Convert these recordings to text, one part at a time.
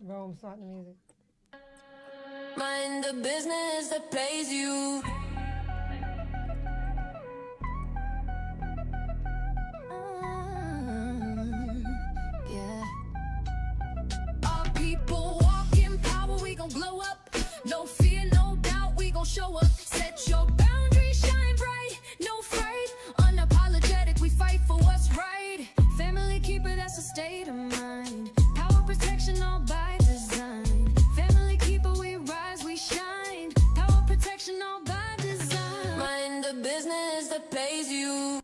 Rome, start the music. Mind the business that pays you. Yeah. Our people walk in power, we gon' blow up. No fear, no doubt, we gon' show up. Set your boundaries, shine bright, no fright. Unapologetic, we fight for what's right. Family keeper, that's a state of mind. Power protection, all by design. Family keeper, we rise, we shine. Power protection, all by design. Mind the business that pays you.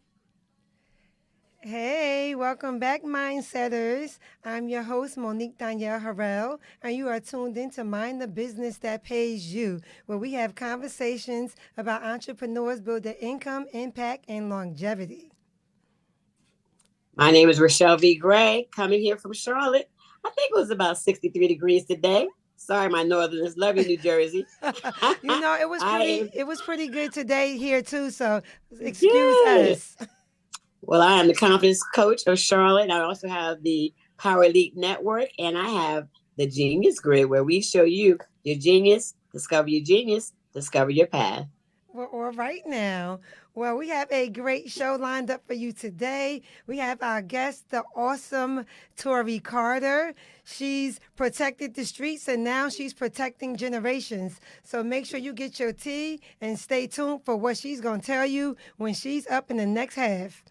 Hey, welcome back, Mindsetters. I'm your host, Monique Danielle Harrell, and you are tuned in to Mind the Business That Pays You, where we have conversations about entrepreneurs building income, impact, and longevity. My name is Rochelle V. Gray, coming here from Charlotte. I think it was about 63 degrees today. Sorry, my Northerners. Love you, New Jersey. You know, it was I pretty. am It was pretty good today here too. So excuse good. us. Well, I am the confidence coach of Charlotte. I also have the Power Elite Network, and I have the Genius Grid, where we show you your genius, discover your path. Well, all right now. Well, we have a great show lined up for you today. We have our guest, the awesome Tori Carter. She's protected the streets and now she's protecting generations. So make sure you get your tea and stay tuned for what she's going to tell you when she's up in the next half.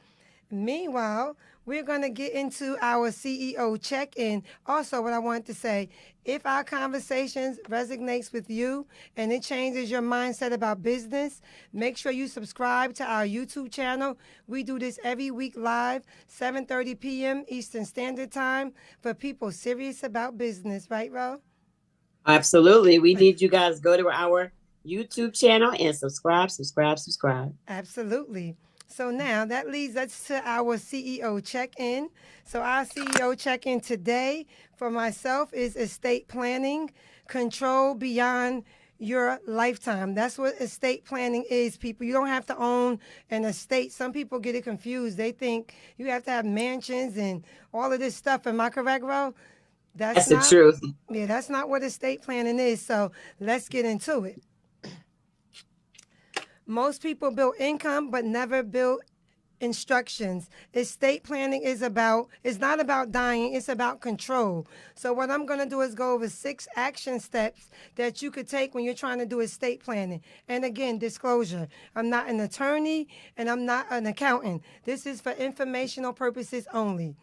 Meanwhile, we're going to get into our CEO check-in. Also, what I want to say, if our conversations resonates with you and it changes your mindset about business, make sure you subscribe to our YouTube channel. We do this every week live, 7:30 p.m. Eastern Standard Time for people serious about business. Right, Ro? Absolutely. We need you guys to go to our YouTube channel and subscribe. Absolutely. So now that leads us to our CEO check-in. So our CEO check-in today for myself is estate planning, control beyond your lifetime. That's what estate planning is, people. You don't have to own an estate. Some people get it confused. They think you have to have mansions and all of this stuff. Am I correct, Ro? That's That's the not, truth. yeah, that's not what estate planning is. So let's get into it. Most people build income but never build instructions. Estate planning is not about dying, it's about control. So what I'm going to do is go over 6 action steps that you could take when you're trying to do estate planning. And again, disclosure, I'm not an attorney and I'm not an accountant. This is for informational purposes only.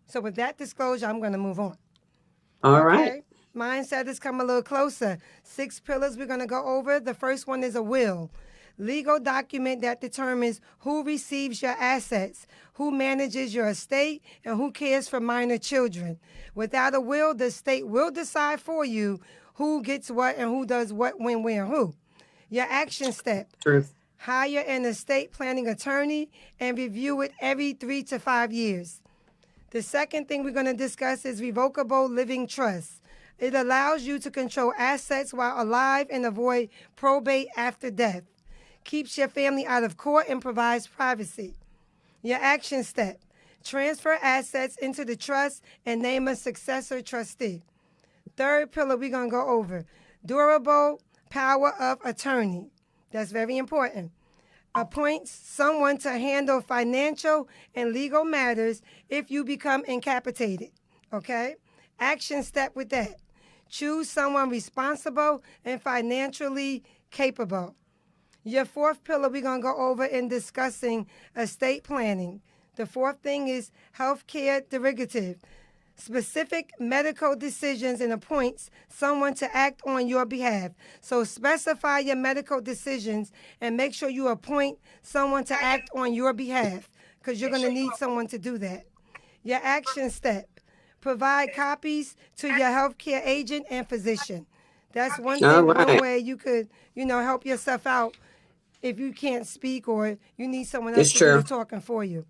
So with that disclosure, I'm going to move on. All right. Mindset has come a little closer. 6 pillars we're going to go over. The first one is a will. Legal document that determines who receives your assets, who manages your estate, and who cares for minor children. Without a will, the state will decide for you who gets what and who does what, when, where, and who. Your action step. Truth. Hire an estate planning attorney and review it every 3 to 5 years. The second thing we're going to discuss is revocable living trust. It allows you to control assets while alive and avoid probate after death. Keeps your family out of court and provides privacy. Your action step. Transfer assets into the trust and name a successor trustee. Third pillar we're going to go over. Durable power of attorney. That's very important. Appoints someone to handle financial and legal matters if you become incapacitated. Okay? Action step with that. Choose someone responsible and financially capable. Your fourth pillar we're going to go over in discussing estate planning. The fourth thing is healthcare derivative. Specific medical decisions and appoints someone to act on your behalf. So specify your medical decisions and make sure you appoint someone to act on your behalf because you're going to need someone to do that. Your action step. Provide copies to your healthcare agent and physician. That's one way you could, help yourself out if you can't speak or you need someone else to do the talking for you.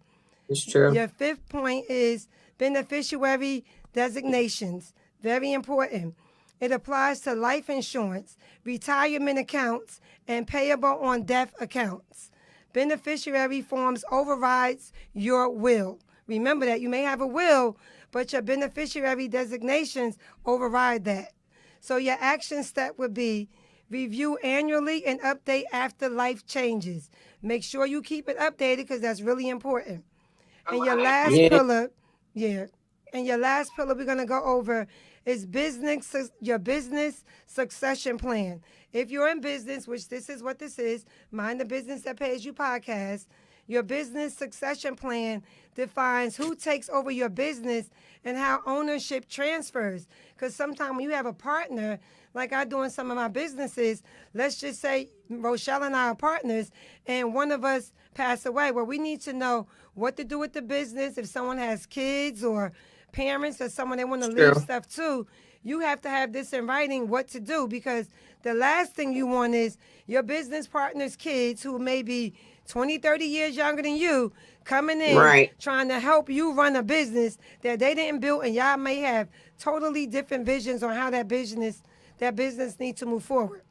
It's true. Your fifth point is beneficiary designations. Very important. It applies to life insurance, retirement accounts, and payable on death accounts. Beneficiary forms overrides your will. Remember that you may have a will, but your beneficiary designations override that. So your action step would be review annually and update after life changes. Make sure you keep it updated because that's really important. And your last Yeah. pillar, yeah. And your last pillar we're gonna go over is your business succession plan. If you're in business, which this is what this is, Mind the Business That Pays You podcast, your business succession plan defines who takes over your business and how ownership transfers. Because sometimes when you have a partner, like I do in some of my businesses, let's just say Rochelle and I are partners, and one of us pass away. Well, we need to know what to do with the business. If someone has kids or parents or someone they want to leave stuff to, you have to have this in writing what to do, because the last thing you want is your business partner's kids, who may be 20, 30 years younger than you, coming in Right. trying to help you run a business that they didn't build, and y'all may have totally different visions on how that business needs to move forward.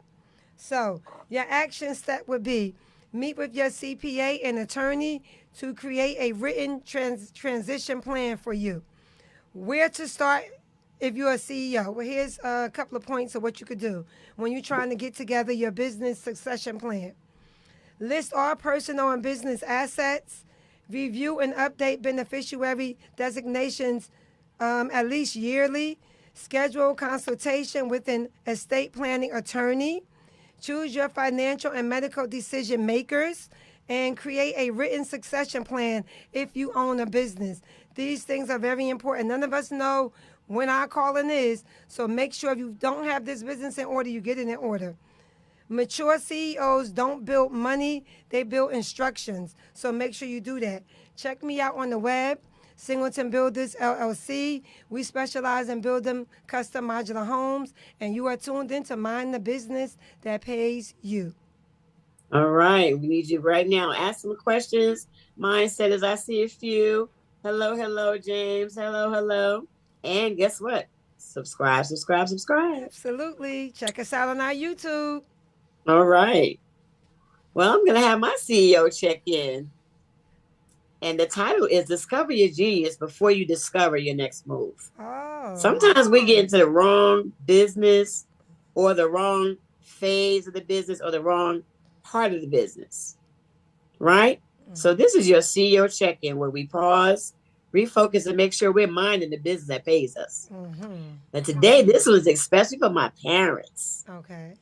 So your action step would be meet with your CPA and attorney to create a written transition plan for you. Where to start if you're a CEO? Well, here's a couple of points of what you could do when you're trying to get together your business succession plan. List all personal and business assets. Review and update beneficiary designations at least yearly. Schedule consultation with an estate planning attorney. Choose your financial and medical decision makers, and create a written succession plan if you own a business. These things are very important. None of us know when our calling is, so make sure if you don't have this business in order, you get it in order. Mature CEOs don't build money, they build instructions. So make sure you do that. Check me out on the web, Singleton Builders LLC. We specialize in building custom modular homes, and you are tuned in to Mind the Business That Pays You. All right. We need you right now. Ask some questions. Mindset, as I see a few. Hello, James. Hello. And guess what? Subscribe. Absolutely. Check us out on our YouTube. All right. Well, I'm going to have my CEO check in. And the title is Discover Your Genius Before You Discover Your Next Move. Oh. Sometimes we get into the wrong business or the wrong phase of the business or the wrong part of the business, right? Mm-hmm. So this is your CEO check-in where we pause, refocus, and make sure we're minding the business that pays us. Mm-hmm. And today, this was especially for my parents. Okay.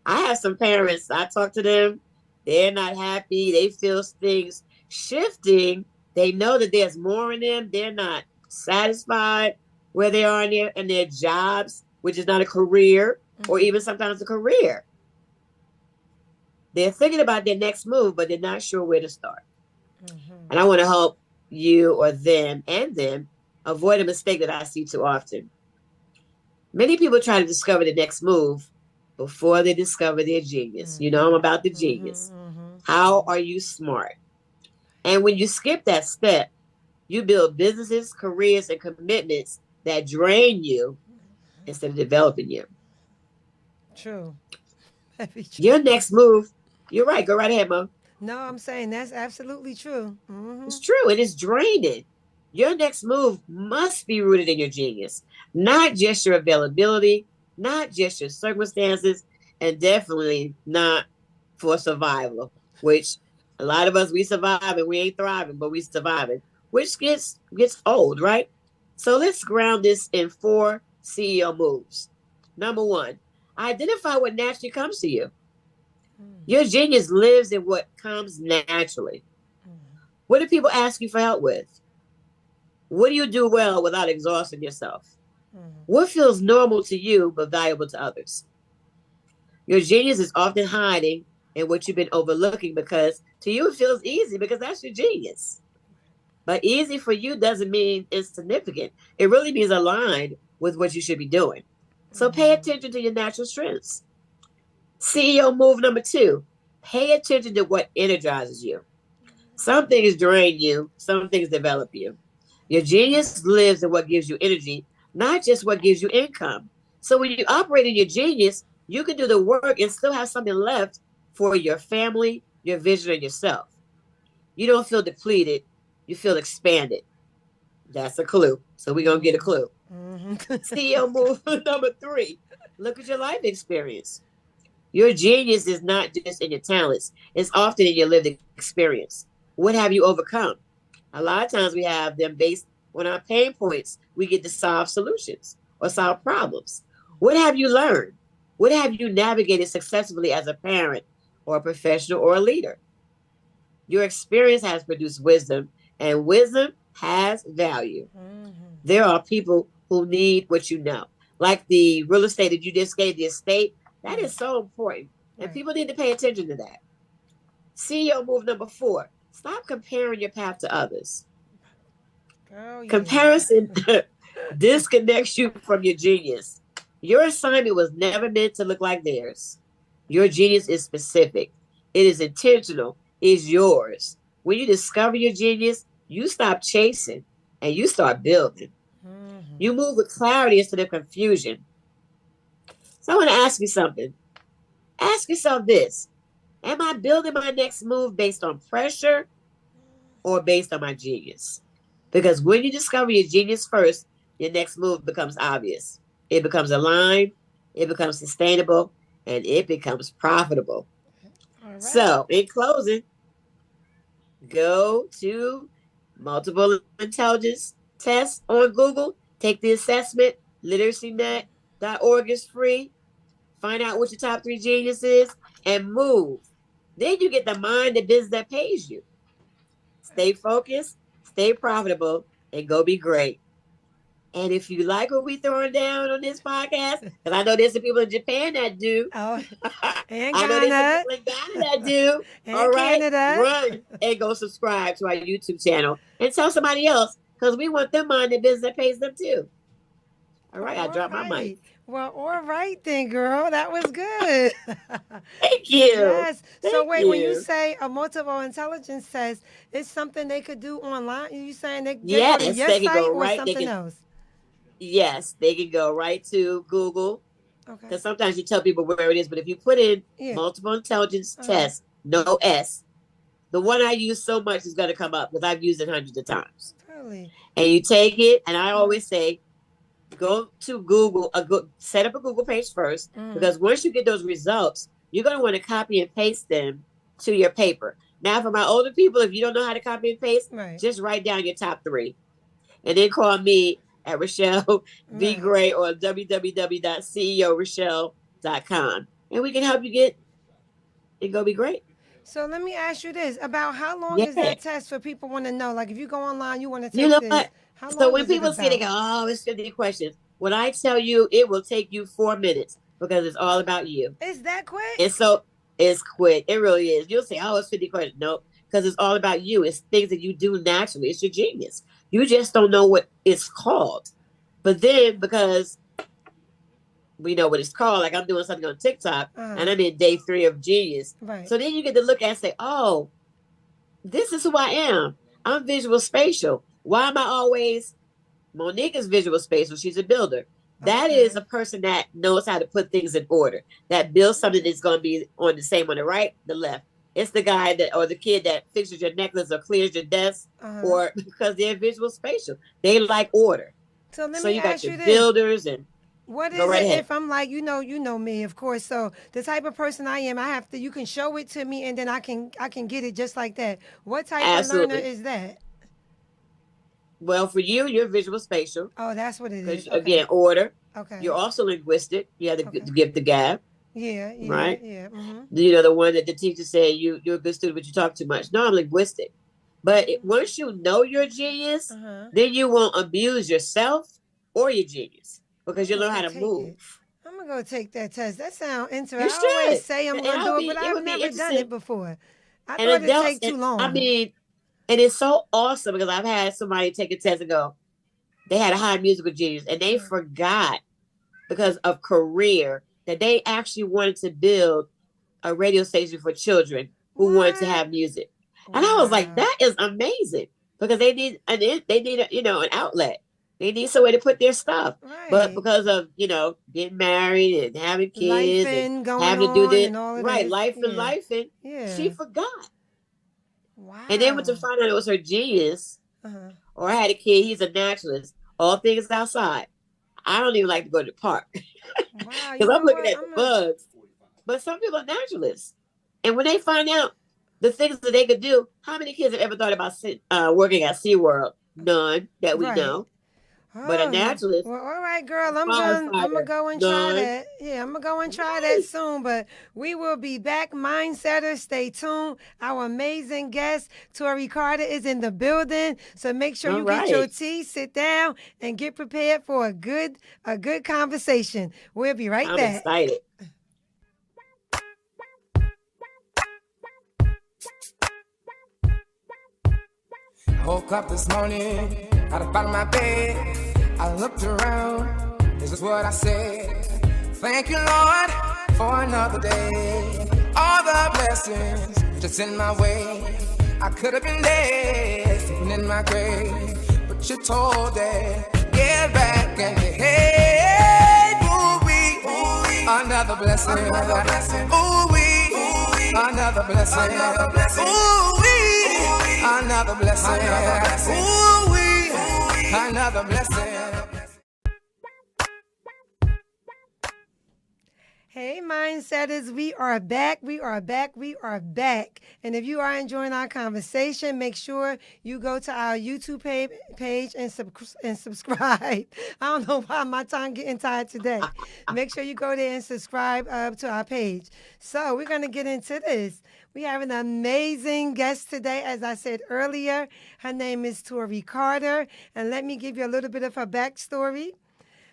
I have some parents, I talk to them, they're not happy, they feel things shifting, they know that there's more in them, they're not satisfied where they are in their jobs, which is not a career, or even sometimes a career. They're thinking about their next move, but they're not sure where to start. Mm-hmm. And I want to help you or them avoid a mistake that I see too often. Many people try to discover the next move before they discover their genius. Mm-hmm. You know, I'm about the genius. Mm-hmm. How are you smart? And when you skip that step, you build businesses, careers, and commitments that drain you instead of developing you. True. Your next move, you're right. Go right ahead, Mom. No, I'm saying that's absolutely true. Mm-hmm. It's true. It is draining. Your next move must be rooted in your genius, not just your availability, not just your circumstances, and definitely not for survival, which a lot of us, we survive and we ain't thriving, but we surviving, which gets old, right? So let's ground this in 4 CEO moves. Number 1, identify what naturally comes to you. Your genius lives in what comes naturally. What do people ask you for help with? What do you do well without exhausting yourself? What feels normal to you but valuable to others? Your genius is often hiding in what you've been overlooking, because to you it feels easy because that's your genius. But easy for you doesn't mean insignificant. It really means aligned with what you should be doing. So pay attention to your natural strengths. CEO move number 2, pay attention to what energizes you. Some things drain you, some things develop you. Your genius lives in what gives you energy, not just what gives you income. So when you operate in your genius, you can do the work and still have something left for your family, your vision, and yourself. You don't feel depleted, you feel expanded. That's a clue. So we're going to get a clue. Mhm. CEO move number 3. Look at your life experience. Your genius is not just in your talents. It's often in your lived experience. What have you overcome? A lot of times we have them based on our pain points. We get to solve solutions or solve problems. What have you learned? What have you navigated successfully as a parent or a professional or a leader? Your experience has produced wisdom, and wisdom has value. Mhm. There are people who need what you know. Like the real estate that you just gave, the estate, that is so important. And Right. people need to pay attention to that. CEO move number 4. Stop comparing your path to others. Oh, yeah. Comparison disconnects you from your genius. Your assignment was never meant to look like theirs. Your genius is specific. It is intentional. It's yours. When you discover your genius, you stop chasing and you start building. Mhm. You move with clarity instead of confusion. So I want to ask you something. Ask yourself this. Am I building my next move based on pressure or based on my genius? Because when you discover your genius first, your next move becomes obvious. It becomes aligned, it becomes sustainable, and it becomes profitable. All right. So, in closing, go to multiple intelligence test on Google, take the assessment, literacynet.org is free. Find out what your top 3 genius is and move. Then you get the mind and business that pays you. Stay focused, stay profitable, and go be great. And if you like what we throwing down on this podcast, because I know there's some people in Japan that do. Oh, and I know there's some Ghana. people in Ghana that do. And All right, Canada. run and go subscribe to our YouTube channel and tell somebody else because we want them mind the business that pays them too. All right, I dropped my mic. Well, all right then, girl. That was good. Thank you. Yes. So Thank wait, when you you. say a multiple intelligence test, it's something they could do online. You saying they go to Yes, your they can site go or right. They something can. else? Yes, they can go right to Google Okay. because sometimes you tell people where it is, but if you put in Yeah. multiple intelligence Uh-huh. test, no S, the one I use so much is going to come up because I've used it hundreds of times. Really? And you take it, and I always say, go to Google, set up a Google page first, Mhm. because once you get those results, you're going to want to copy and paste them to your paper. Now, for my older people, if you don't know how to copy and paste, Right. just write down your top 3. And then call me at Rochelle V. Right. Gray or www.ceorochelle.com. And we can help you get and go be great. So let me ask you this: about how long Yeah. is that test for people want to know? Like if you go online, you want to take You know this. what? How long So when is it people say, they go, about? oh, it's 50 questions. When I tell you, it will take you 4 minutes because it's all about you. Is that quick? And so it's quick. It really is. You'll say, oh, it's 50 questions. No, because it's all about you. It's things that you do naturally. It's your genius. You just don't know what it's called. But then because we know what it's called, like I'm doing something on TikTok and I'm in day 3 of genius. Right. So then you get to look at and say, oh, this is who I am. I'm visual spatial. Why am I always? Monique is visual spatial. She's a builder. That is a person that knows how to put things in order, that builds something that's going to be on the same on the right, the left. It's the guy that, or the kid that fixes your necklace or clears your desk, or because they're visual spatial. They like order. So let So me you got ask you your this. builders and What is go right it ahead. if I'm like, you know me, of course. So the type of person I am, I have to, you can show it to me and then I can get it just like that. What type Absolutely. of learner is that? Well, for you, you're visual spatial. Oh, that's what it Because is. Okay. again, order. Okay. You're also linguistic. You have to Okay. give the gap. Yeah. Right? Yeah. Mm-hmm. You know, the one that the teacher said you're a good student, but you talk too much. No, I'm linguistic. But once you know your genius, then you won't abuse yourself or your genius because you learn how to move. I'm gonna go take that test. That sounds interesting. You I always should. say I'm And gonna do it, but it I've would be never done interesting. it before. I And thought it'd adults, take too long. I mean, and it's so awesome because I've had somebody take a test and go, they had a high musical genius and they forgot because of career that they actually wanted to build a radio station for children who wanted to have music. And I was like, that is amazing because they need an outlet. They need somewhere to put their stuff. Right. But because of, getting married and having kids and going having to do on this, and all of right, this. life and Yeah. life, and Yeah. she forgot. Wow. And then when to find out it was her genius, or I had a kid, he's a naturalist. All things outside. I don't even like to go to the park Wow, because I'm looking at the bugs. But some people are naturalists. And when they find out the things that they could do, how many kids have ever thought about working at SeaWorld? None that we know. But a Oh, naturalist. well, all right, girl. I'm firefighter, gonna go and try none. that. Yeah, I'm gonna go and try that soon. But we will be back, Mindsetters. Stay tuned. Our amazing guest, Tori Carter, is in the building. So make sure you get your tea, sit down, and get prepared for a good conversation. We'll be right I'm back. excited. I woke up this morning, out of my bed. I looked around, this is what I said. Thank you, Lord, for another day. All the blessings just in my way. I could have been dead, sitting in my grave. But you told it, get back and get hey, ooh-wee, another blessing. Ooh-wee, another blessing. Ooh-wee, another blessing. Ooh-wee, another blessing. Hey, Mindsetters, we are back. We are back. We are back. And if you are enjoying our conversation, make sure you go to our YouTube page and subscribe. I don't know why my tongue getting tired today. Make sure you go there and subscribe to our page. So we're going to get into this. We have an amazing guest today, as I said earlier. Her name is Tori Carter. And let me give you a little bit of her backstory.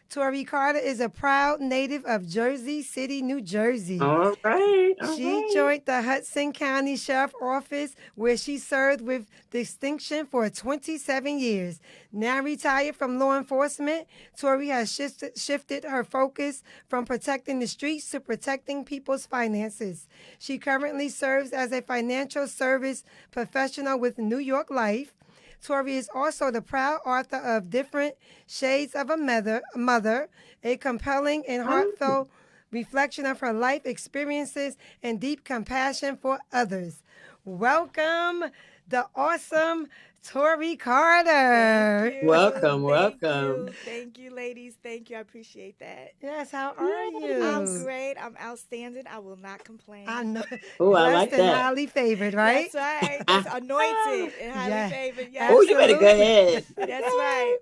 Tori Carter is a proud native of Jersey City, New Jersey. All right. She joined the Hudson County Sheriff's Office, where she served with distinction for 27 years. Now retired from law enforcement, Tori has shifted her focus from protecting the streets to protecting people's finances. She currently serves as a financial service professional with New York Life. Tori is also the proud author of Different Shades of a Mother, a compelling and heartfelt reflection of her life experiences and deep compassion for others. Welcome, the awesome Tori Carter. Welcome. Thank you, ladies. Thank you. I appreciate that. Yes, how are you? I'm great. I'm outstanding. I will not complain. I know. Oh, I like Blessed and that. highly favored, right? That's right. That's anointed and highly Yeah. favored. Yes. Oh, you better go ahead. That's right.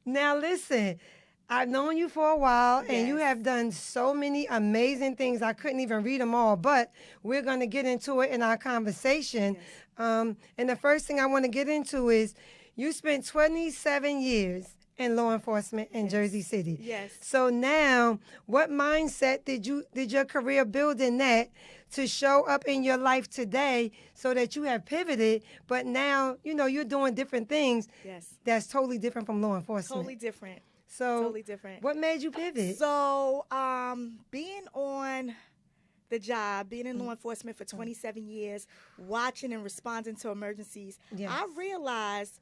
Now listen, I've known you for a while, and you Yes. have done so many amazing things. I couldn't even read them all, but we're going to get into it in our conversation. And the first thing I want to get into is you spent 27 years in law enforcement in Jersey City. Yes. So now, what mindset did your career build in that to show up in your life today so that you have pivoted, but now, you're doing different things Yes. that's totally different from law enforcement? Totally different. So Totally different. what made you pivot? So, being on the job, being in law enforcement for 27 years, watching and responding to emergencies, Yes. I realized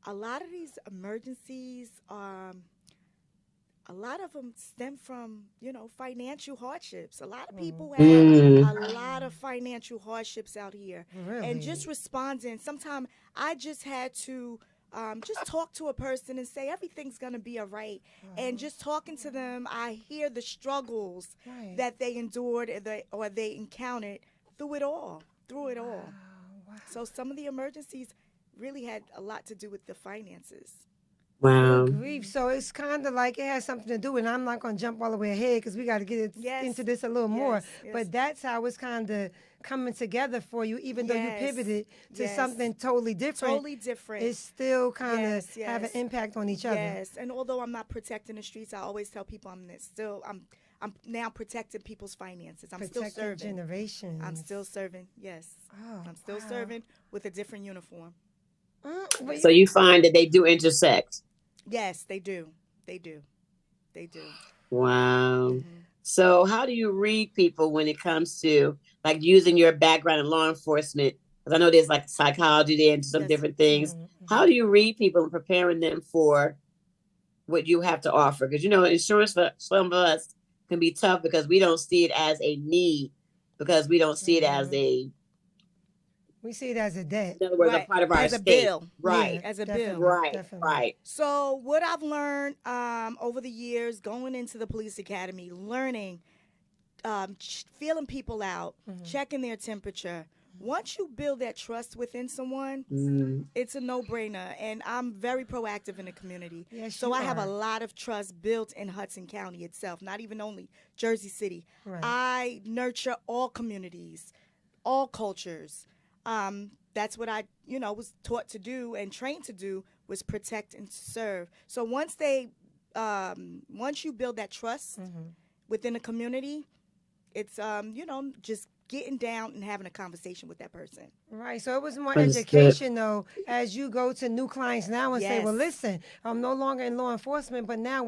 a lot of these emergencies, a lot of them stem from, financial hardships. A lot of people have a lot of financial hardships out here. Really? And just responding, sometimes I just had to just talk to a person and say everything's going to be all right. And just talking to them, I hear the struggles Right. that they endured or they encountered through it all. So some of the emergencies really had a lot to do with the finances. Wow. Grief. So it's kind of like it has something to do, and I'm not going to jump all the way ahead because we got to get Yes. into this a little more. Yes. But that's how it's kind of coming together for you, even though you Yes. pivoted to Yes. something totally different. Totally different. It's still kind of Yes, have an yes. impact on each other. Yes, and although I'm not protecting the streets, I always tell people I'm now protecting people's finances. I'm still Protecting serving. generations. I'm still serving. Yes, Oh, I'm still wow. serving with a different uniform. But So you find that they do intersect. Yes, they do. They do. Wow. So how do you read people when it comes to like using your background in law enforcement? Because I know there's like psychology there and some Yes. different things. How do you read people and preparing them for what you have to offer? Because insurance for some of us can be tough because we don't see it as a need, because we don't see it as a We see it as a debt. In other words, a Right. part of our As a estate. bill. Right. As a definitely, bill. Right. definitely. Right. So what I've learned over the years, going into the police academy, learning, feeling people out, checking their temperature. Once you build that trust within someone, it's a no-brainer. And I'm very proactive in the community. Yes, so you I have a are. lot of trust built in Hudson County itself, not even only Jersey City. Right. I nurture all communities, all cultures. That's what I, was taught to do and trained to do, was protect and serve. So once you build that trust within a community, it's, just getting down and having a conversation with that person. Right. So it was more Understood. education, though, as you go to new clients now and say, Yes. well, listen, I'm no longer in law enforcement, but now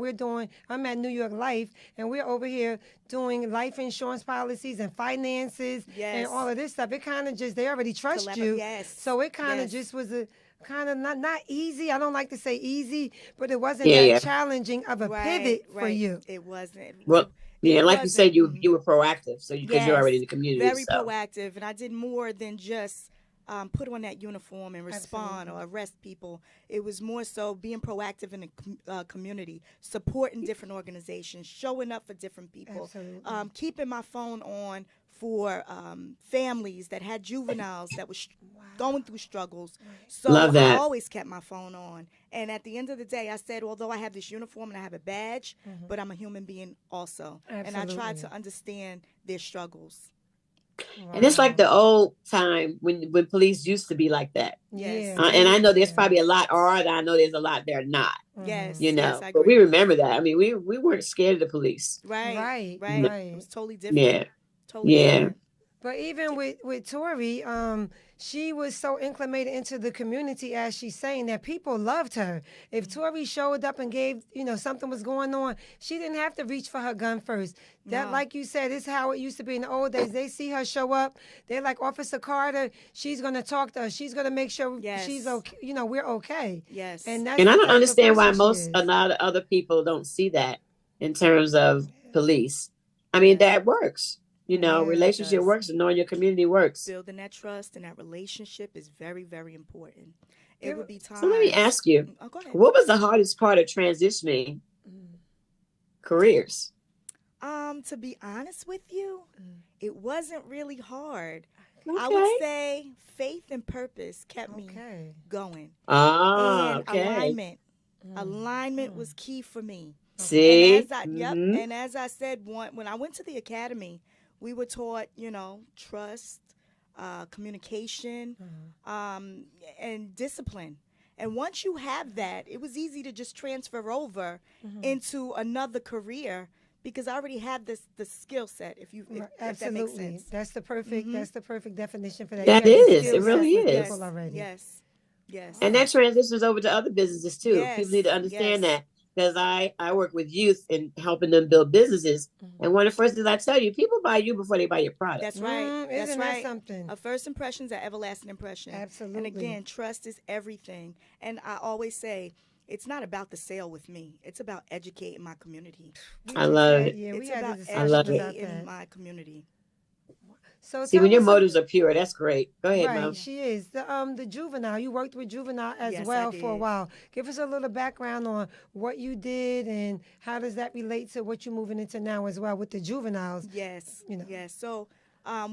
I'm at New York Life, and we're over here doing life insurance policies and finances and Yes. all of this stuff. It kind of just, they already trust you. Yes. So it kind of Yes. just was a kind of not easy. I don't like to say easy, but it wasn't Yeah, that yeah. challenging of a pivot for you. It wasn't. Well, yeah, like you wasn't. said, you were proactive, so because you're already in the community. Very so. proactive, and I did more than just put on that uniform and respond or arrest people. It was more so being proactive in the community, supporting different organizations, showing up for different people, Absolutely. keeping my phone on for families that had juveniles that was going through struggles. So Love that. I always kept my phone on. And at the end of the day, I said, although I have this uniform and I have a badge, but I'm a human being also. And I tried Absolutely. to understand their struggles. And it's like the old time when police used to be like that. Yes. And I know there's probably a lot, or I know there's a lot they're not. Yes. You know, yes, I but agree. we remember that. I mean, we weren't scared of the police. Right. Right, right. It was totally different. Yeah. Totally Yeah. different. But even with Tori, she was so acclimated into the community, as she's saying, that people loved her. If Tori showed up and gave, something was going on, she didn't have to reach for her gun first. That, No. like you said, is how it used to be in the old days. They see her show up, they're like, Officer Carter, she's going to talk to us. She's going to make sure Yes. she's okay. We're okay. Yes. that's And I the don't type of understand why person she a is. lot of other people don't see that in terms of police. I mean, that works. Yeah, it relationship does. works and knowing your community works. Building that trust and that relationship is very, very important. It Give- would be time. So let me ask you, Oh, go ahead. what was the hardest part of transitioning careers? To be honest with you, it wasn't really hard. Okay. I would say faith and purpose kept me Okay. going. Ah, And okay. alignment was key for me. See? And as Mhm. and as I said, when I went to the academy, we were taught, trust, communication, and discipline. And once you have that, it was easy to just transfer over into another career because I already had the skill set. If that makes Absolutely. sense. That's the perfect definition for that. That You have the is. skill It really set with is. people already. Yes. Yes. And that transitions over to other businesses too. Yes, People need to understand yes. that, because I work with youth and helping them build businesses. And one of the first things I tell you, people buy you before they buy your product. That's right. That's Isn't that right. something? A first impression's an everlasting impression. Absolutely. And again, trust is everything. And I always say, it's not about the sale with me. It's about educating my community. I love it. Yeah, we It's had about a I love discussion it. about educating that. my community. So See, tell when your us some- motives are pure, that's great. Go ahead, Right, Mom. she is. The juvenile, you worked with juvenile as Yes, I well for a did. while. Give us a little background on what you did and how does that relate to what you're moving into now as well with the juveniles. Yes. You know. Yes. So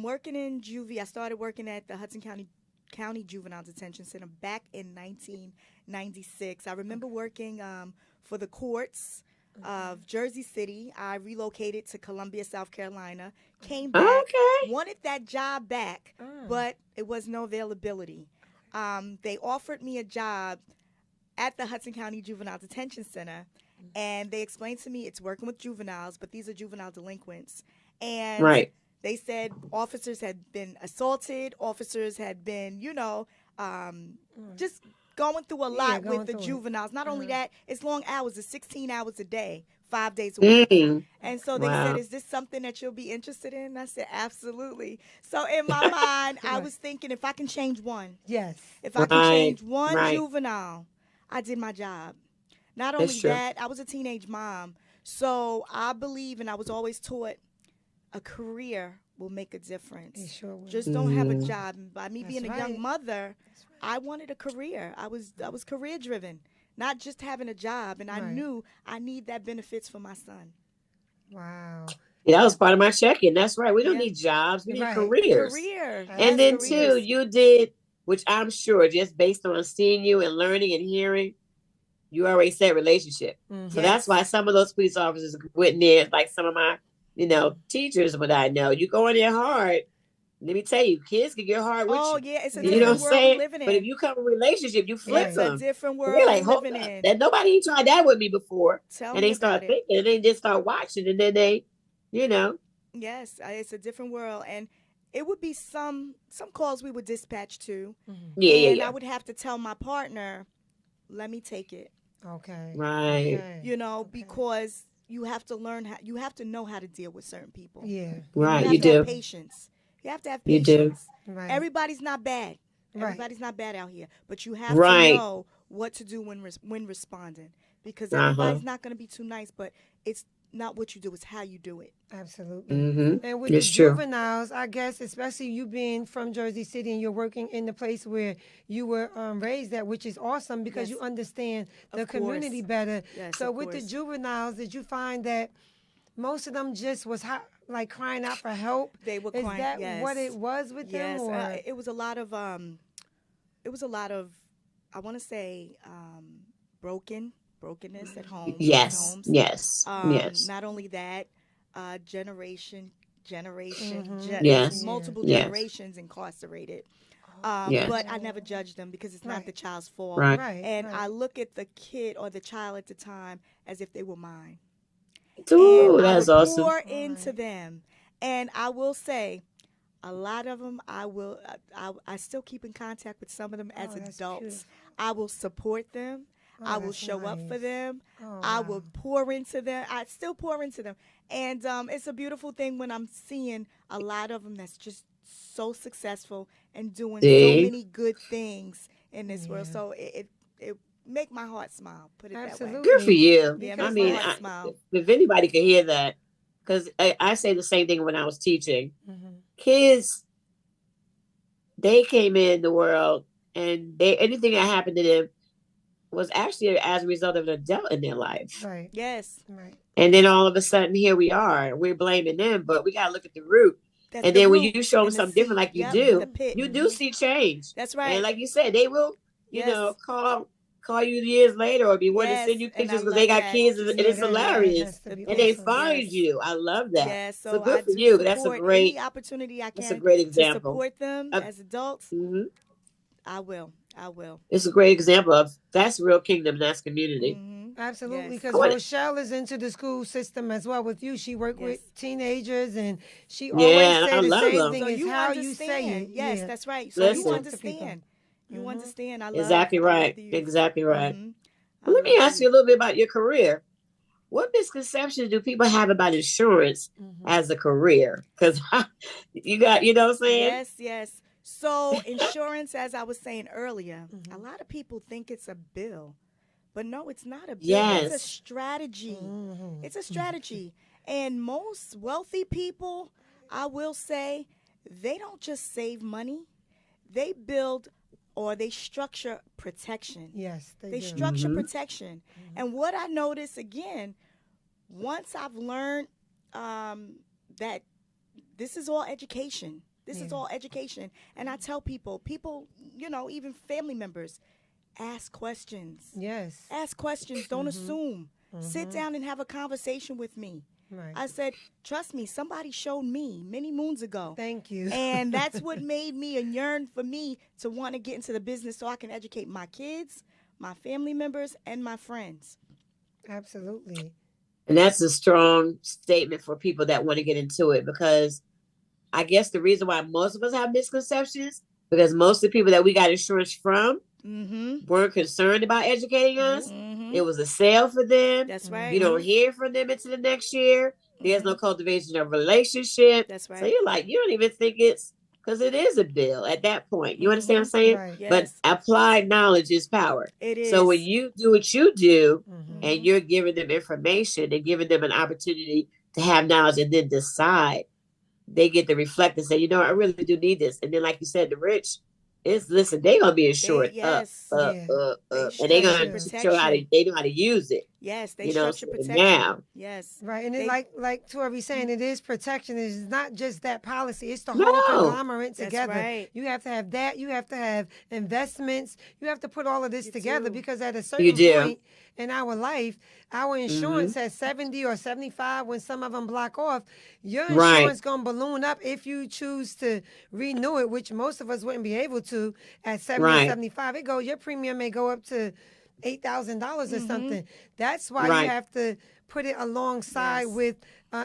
working in juvie, I started working at the Hudson County Juvenile Detention Center back in 1996. I remember working for the courts of Jersey City. I relocated to Columbia, South Carolina, came back, Okay. wanted that job back, but it was no availability. They offered me a job at the Hudson County Juvenile Detention Center, and they explained to me it's working with juveniles, but these are juvenile delinquents. And Right. they said officers had been assaulted, officers had been, just going through a lot going with the through it. juveniles. Not only that, it's long hours, it's 16 hours a day, 5 days a week. Mm. And so they Wow. said, is this something that you'll be interested in? I said, absolutely. So in my mind, I was thinking, if I can change one, Yes. if I can Right, change one right. juvenile, I did my job. Not That's only true. that, I was a teenage mom. So I believe, and I was always taught, a career will make a It difference. sure will. Just don't have a Mm. job. And by me That's being a right. young mother, I wanted a career. I was career driven, not just having a job. And I Right. knew I need that benefits for my son. Wow. Yeah, that was part of my check-in. That's right. We don't Yeah. need jobs. We need Right. careers. Career. And Yes, then Absolutely. too, careers. you did, which I'm sure just based on seeing you and learning and hearing, you already said relationship. So that's why Yes. some of those police officers went in there, like some of my, teachers, what I know. You go in there hard. Let me tell you, kids can get hard with Oh you. yeah, it's a You know what I'm different world we saying? living But if in. you come in a relationship, you flip It's Right. a them. different And they're world like, we hold living up. in. That nobody ain't tried that with me before. Tell And me they about start it. thinking, and they just start watching, and then they, you know, Yes, it's a different world, and it would be some calls we would dispatch to, yeah, and I yeah. would have to tell my partner, "Let me take it," Okay. Right. Okay. you know, Okay. because you have to learn how, you have to know how to deal with certain people. Yeah. And Right. you You have to have do. patience. You have to have You do. patience. Right. Everybody's not bad. Right. Everybody's not bad out here, but you have to Right. know what to do when responding, because Uh-huh. everybody's not going to be too nice, but it's not what you do, it's how you do it. Absolutely. Mm-hmm. And with the It's true. juveniles, I guess, especially you being from Jersey City and you're working in the place where you were raised at, which is awesome because Yes. you understand the Of community course. better. Yes, So of with the course. juveniles, did you find that most of them just was like crying out for help? They were Is crying. that Yes. what it was with them? Yes, Or it was a lot of I want to say brokenness at home. Yes. Homes. Yes. Yes. Not only that, generation, Yes. multiple Yes. generations incarcerated. Yes. But I never judge them because it's not Right. the child's fault. Right. right. And right. I look at the kid or the child at the time as if they were mine. Ooh, And I that's would awesome. pour into them. And I will say, a lot of them, I still keep in contact with some of them as Oh, that's adults. beautiful. I will support them. Oh, I will that's show up for nice. them. Oh, I wow. will pour into them. I still pour into them. And it's a beautiful thing when I'm seeing a lot of them that's just so successful and doing so See? many good things in this world. Yeah. So it make my heart smile. Put it that way. Absolutely. Good for you. Yeah, I makes mean, my heart smile. if anybody could hear that, because I say the same thing when I was teaching. Mhm. Kids, they came in the world, and anything that happened to them was actually as a result of an adult in their life. Right. Yes. Right. And then all of a sudden, here we are. We're blaming them, but we got to look at the root. That's And the then when root you show them and the something different, seed. like you Yep, do, the pit. you do see change. That's right. And like you said, they will, Yes. call you years later or be wanting to send you Yes, and I pictures because they love got that. kids, and Yeah, it's that hilarious. has to be And they awesome. find Yes. you. I love that. Yeah, So so good I for do you. That's a support great. any opportunity I That's a can great to example. support them Uh, as adults. Mhm. I will. It's a great example of that's real kingdom. That's community. Absolutely, Yes. because I wanna- Rochelle is into the school system as well with you. She worked with Yes. teenagers, and she Yeah, always I say the love same them. thing So is you how understand. you say it. Yes, Yeah. that's right. So Listen. you Talk to people. understand. You understand. Exactly I love right. the youth. Exactly right. Mhm. I Well, let me love the ask you a youth. little bit about your career. What misconceptions do people have about insurance as a career? Because you know what I'm saying? Yes. So insurance, as I was saying earlier, a lot of people think it's a bill, but no, it's not a bill. It's a Yes. strategy. It's a strategy. And most wealthy people, I will say, they don't just save money. They build or they structure protection. Yes, they They do. structure protection. And what I notice again, once I've learned that this is all education. This is all education. And I tell people, even family members, ask questions. Yes. Ask questions. Don't assume. Sit down and have a conversation with me. Right. I said, trust me, somebody showed me many moons ago. Thank you. And that's what made me and yearn for me to want to get into the business so I can educate my kids, my family members, and my friends. Absolutely. And that's a strong statement for people that want to get into it, because I guess the reason why most of us have misconceptions, because most of the people that we got insurance from weren't concerned about educating us. It was a sale for them. That's right. You don't hear from them into the next year. There's no cultivation of relationship. That's right. So you're like, you don't even think it's, because it is a bill at that point. You understand what I'm saying? Right. Yes. But applied knowledge is power. It is. So when you do what you do, and you're giving them information and giving them an opportunity to have knowledge and then decide, they get to reflect and say, you know, I really do need this. And then, like you said, the rich is listen, they're gonna be insured Yes. Yeah. and they're structure gonna show how protection. they know how to use it. Yes, they You know, structure so protection. now, Yes. Right, and it, They, like Tori saying, it is protection. It's not just that policy; it's the whole no, conglomerate that's together. right. You have to have that. You have to have investments. You have to put all of this You together do. because at a you certain do. point in our life, our insurance at 70 or 75. When some of them block off, your Right, insurance gonna balloon up if you choose to renew it, which most of us wouldn't be able to at 70 or right, 75. It go your premium may go up to $8,000 or something. That's why you right. have to put it alongside yes. with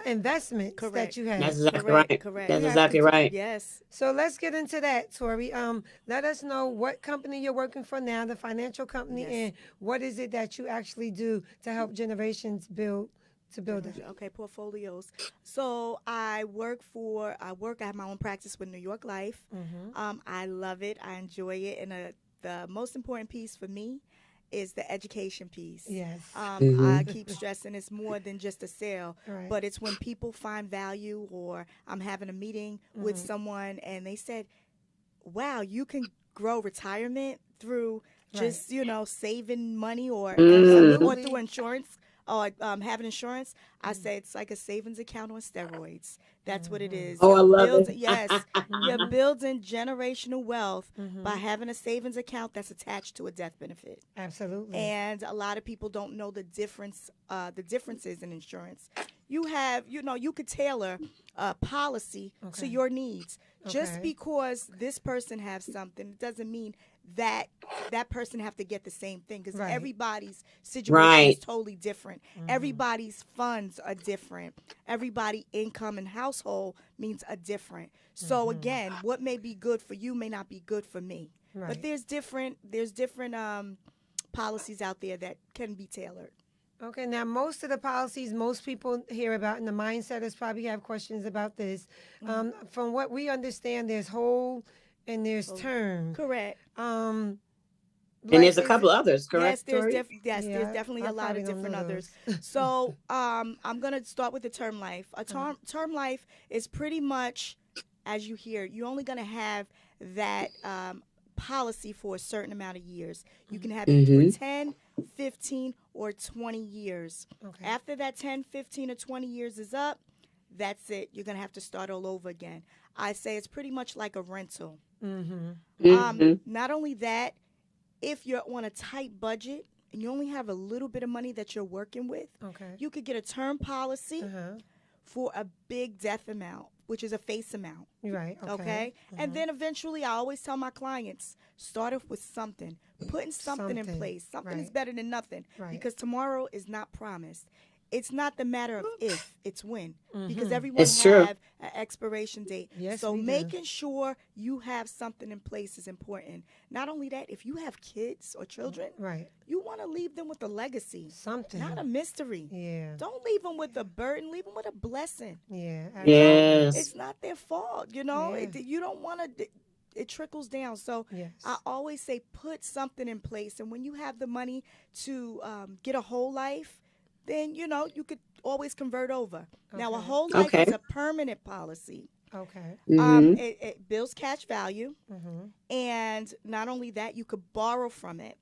investments that Correct. you That's have. exactly Correct. right. Correct. That's You have to exactly do. right. Yes. So let's get into that, Tori. Let us know what company you're working for now, the financial company, Yes. and what is it that you actually do to help generations build it. Okay, portfolios. So I have my own practice with New York Life. I love it. I enjoy it. And the most important piece for me is the education piece. Yes. I keep stressing it's more than just a sale, Right. but it's when people find value, or I'm having a meeting with someone and they said, wow, you can grow retirement through just, saving money or Absolutely. through insurance or having insurance. I say it's like a savings account on steroids. That's what it is. Oh, I love Build- it. Yes, you're building generational wealth by having a savings account that's attached to a death benefit. Absolutely. And a lot of people don't know the differences in insurance. You have, you could tailor a policy to your needs. Just Okay. because this person has something doesn't mean that person have to get the same thing, because Right. everybody's situation Right. is totally different. Everybody's funds are different. Everybody income and household means a different. So again, what may be good for you may not be good for me. Right. But there's different policies out there that can be tailored. Okay, now most of the policies most people hear about, and the mindsetters probably have questions about this. From what we understand, there's whole and there's term. Correct. And there's a couple others, Yes, correct, there's Tori? Yeah, there's definitely I a lot probably of don't different know others. those. So I'm gonna start with the term life. A term life is pretty much, as you hear, you're only gonna have that policy for a certain amount of years. You can have it for 10, 15, or 20 years. Okay. After that 10, 15, or 20 years is up, that's it. You're gonna have to start all over again. I say it's pretty much like a rental. Not only that, if you're on a tight budget and you only have a little bit of money that you're working with, Okay. you could get a term policy Uh-huh. for a big death amount, which is a face amount. Right. Okay. Okay. And then eventually, I always tell my clients, start off with something, putting something in Something, place. Something is right. better than nothing, Right. because tomorrow is not promised. It's not the matter of if, it's when, because everyone It's true. have an expiration date. Yes, so we do. making sure you have something in place is important. Not only that, if you have kids or children, Right. you want to leave them with a legacy, Something. not a mystery. Yeah. Don't leave them with a burden. Leave them with a blessing. Yeah. Yes. It's not their fault, you know. Yeah. You don't want to. It trickles down. So Yes. I always say put something in place, and when you have the money to get a whole life, then you could always convert over. Now a Okay. whole life Okay. is a permanent policy. Okay. It builds cash value, and not only that, you could borrow from it.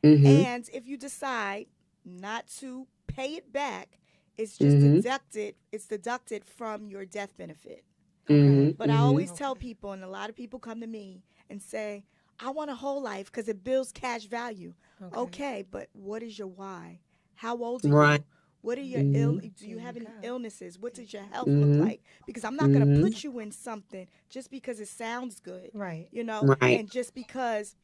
And if you decide not to pay it back, it's just deducted. It's deducted from your death benefit. But I always tell people, and a lot of people come to me and say, I want a whole life because it builds cash value. Okay, but what is your why? How old are Right. you? What are your do you have any illnesses? What does your health look like? Because I'm not going to put you in something just because it sounds good. Right. Right. And just because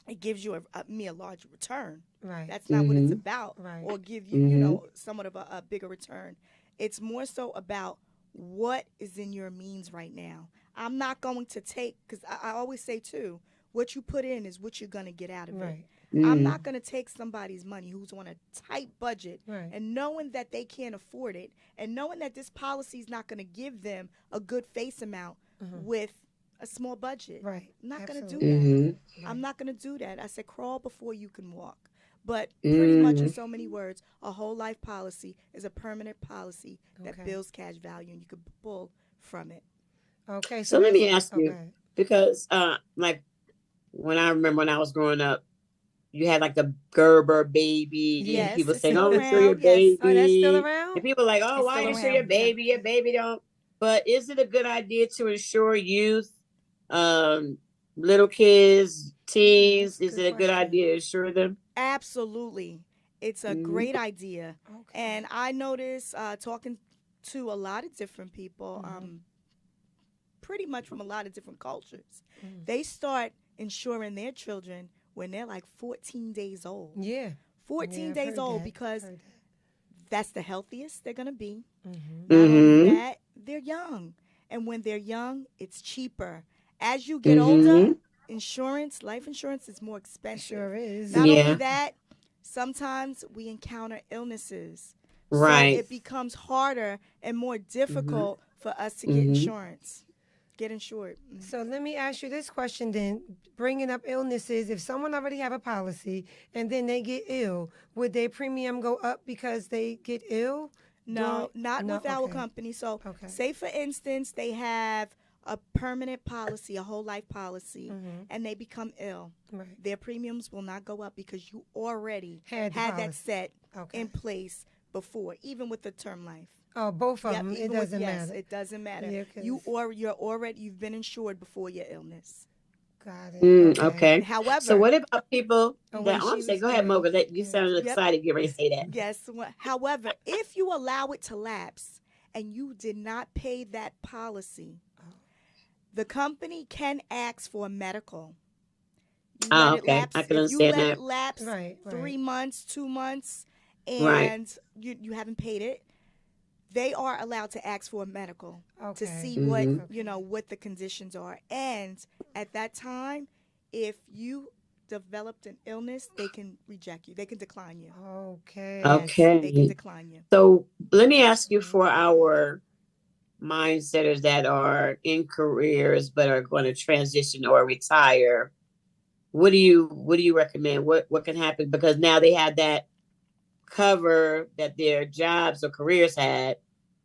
it gives you a large return. Right. That's not what it's about. Right. Or give you, somewhat of a bigger return. It's more so about what is in your means right now. I'm not going to take, because I always say too, what you put in is what you're going to get out of Right. it. I'm not going to take somebody's money who's on a tight budget Right. and knowing that they can't afford it and knowing that this policy is not going to give them a good face amount with a small budget. Right. I'm not going to do Absolutely. that. I'm not going to do that. I said crawl before you can walk. But pretty much in so many words, a whole life policy is a permanent policy that Okay. builds cash value, and you can pull from it. Okay, So let me that's ask you, okay. because like when I remember when I was growing up, you had like the Gerber baby, and Yes, people it's saying, still "Oh, insure your around. Yes, Oh, that's still baby," and around? people are like, "Oh, it's why still insure your around. Yeah. baby? Your baby don't." But is it a good idea to insure youth, um, little kids, That's teens? a Is good it a good question. idea to insure them? Absolutely. It's a Mm-hmm. great idea. Okay. And I notice talking to a lot of different people, Mm-hmm. pretty much from a lot of different cultures, they start insuring their children when they're like 14 days old. Yeah. 14 Yeah, I've days heard old that. because Heard that. that's the healthiest they're going to be. Mm-hmm. Not only Mm-hmm. that, they're young. And when they're young, it's cheaper. As you get older, Mm-hmm. insurance, life insurance is more expensive. Sure is. Not only Yeah. that, sometimes we encounter illnesses. So Right. it becomes harder and more Mm-hmm. difficult for us to get Mm-hmm. insurance, get insured. So let me ask you this question then. Bringing up illnesses, if someone already have a policy and then they get ill, would their premium go up because they get ill? No, not No, with our okay. company. So, Okay. say for instance, they have a permanent policy, a whole life policy, and they become ill. Right. Their premiums will not go up because you already Had the had that policy. set Okay. in place before, even with the term life. Oh, both of Yep, them. It even with doesn't yes, matter. it doesn't matter. Yeah, You've been insured before your illness. Got it. Mm, Okay. okay. So However, what about people Oh, that wait, I'm she saying, was go ahead, okay. Mocha. That you Okay. sounded Yep. excited. Get ready to say that. yes, however, if you allow it to lapse and you did not pay that policy, the company can ask for a medical. You let Ah, it okay. I lapse. can If you understand let that. it lapse Right. 3 months, 2 months, Right. and you haven't paid it, they are allowed to ask for a medical to Okay. see what Mm-hmm. what the conditions are. And at that time, if you developed an illness, they can reject you. They can decline you. Okay. Yes, they can Okay. decline you. So let me ask you, for our mindsetters that are in careers but are going to transition or retire, what do you recommend? What can happen? Because now they have that cover that their jobs or careers had,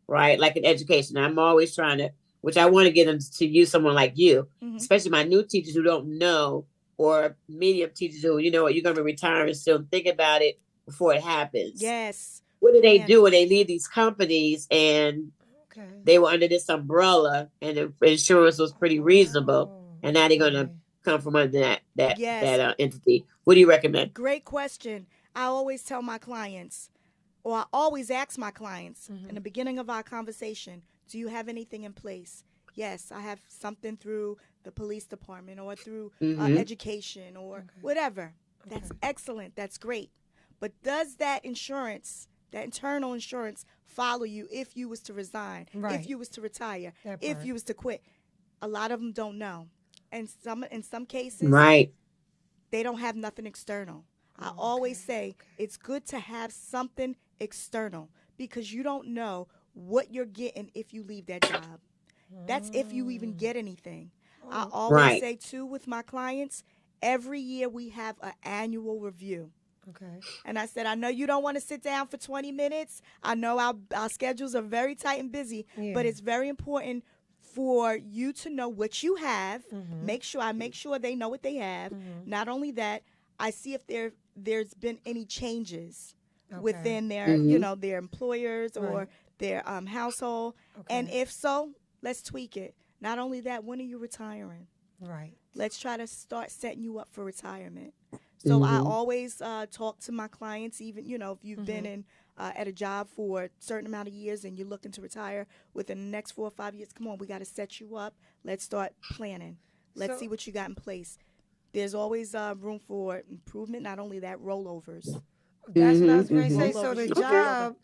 right? Like in education. I'm always trying to, which I want to get them to use someone like you, Hmm. especially my new teachers who don't know, or medium teachers who, you know what, you're going to be retiring still, think about it before it happens. Yes, What do they plan. do when they leave these companies and Okay. they were under this umbrella and the insurance was pretty reasonable, Oh, and now they're going to okay. come from under that Yes, entity? What do you recommend? great question. I always tell my clients, or I always ask my clients in the beginning of our conversation, do you have anything in place? Yes, I have something through the police department or through Mm-hmm. education or whatever. That's excellent. That's great. But does that insurance, that internal insurance, follow you if you was to resign, Right. if you was to retire, That if part. you was to quit? A lot of them don't know. And in some cases, Right. they don't have nothing external. I always say it's good to have something external because you don't know what you're getting if you leave that job. That's if you even get anything. I always Right. say too with my clients, every year we have an annual review. Okay. And I said, I know you don't want to sit down for 20 minutes. I know our schedules are very tight and busy, Yeah. but it's very important for you to know what you have. Make sure they know what they have. Not only that, I see if there's been any changes within their, Mhm. their employers or Right. their household. And Okay. if so, let's tweak it. Not only that, when are you retiring? Right. Let's try to start setting you up for retirement. So I Mhm. always talk to my clients, even, if you've been in at a job for a certain amount of years and you're looking to retire within the next 4 or 5 years, come on, we got to set you up. Let's start planning. Let's So- see what you got in place. There's always room for improvement, not only that, rollovers. That's what I was Mhm, going to say. mhm. So the Rollovers. job,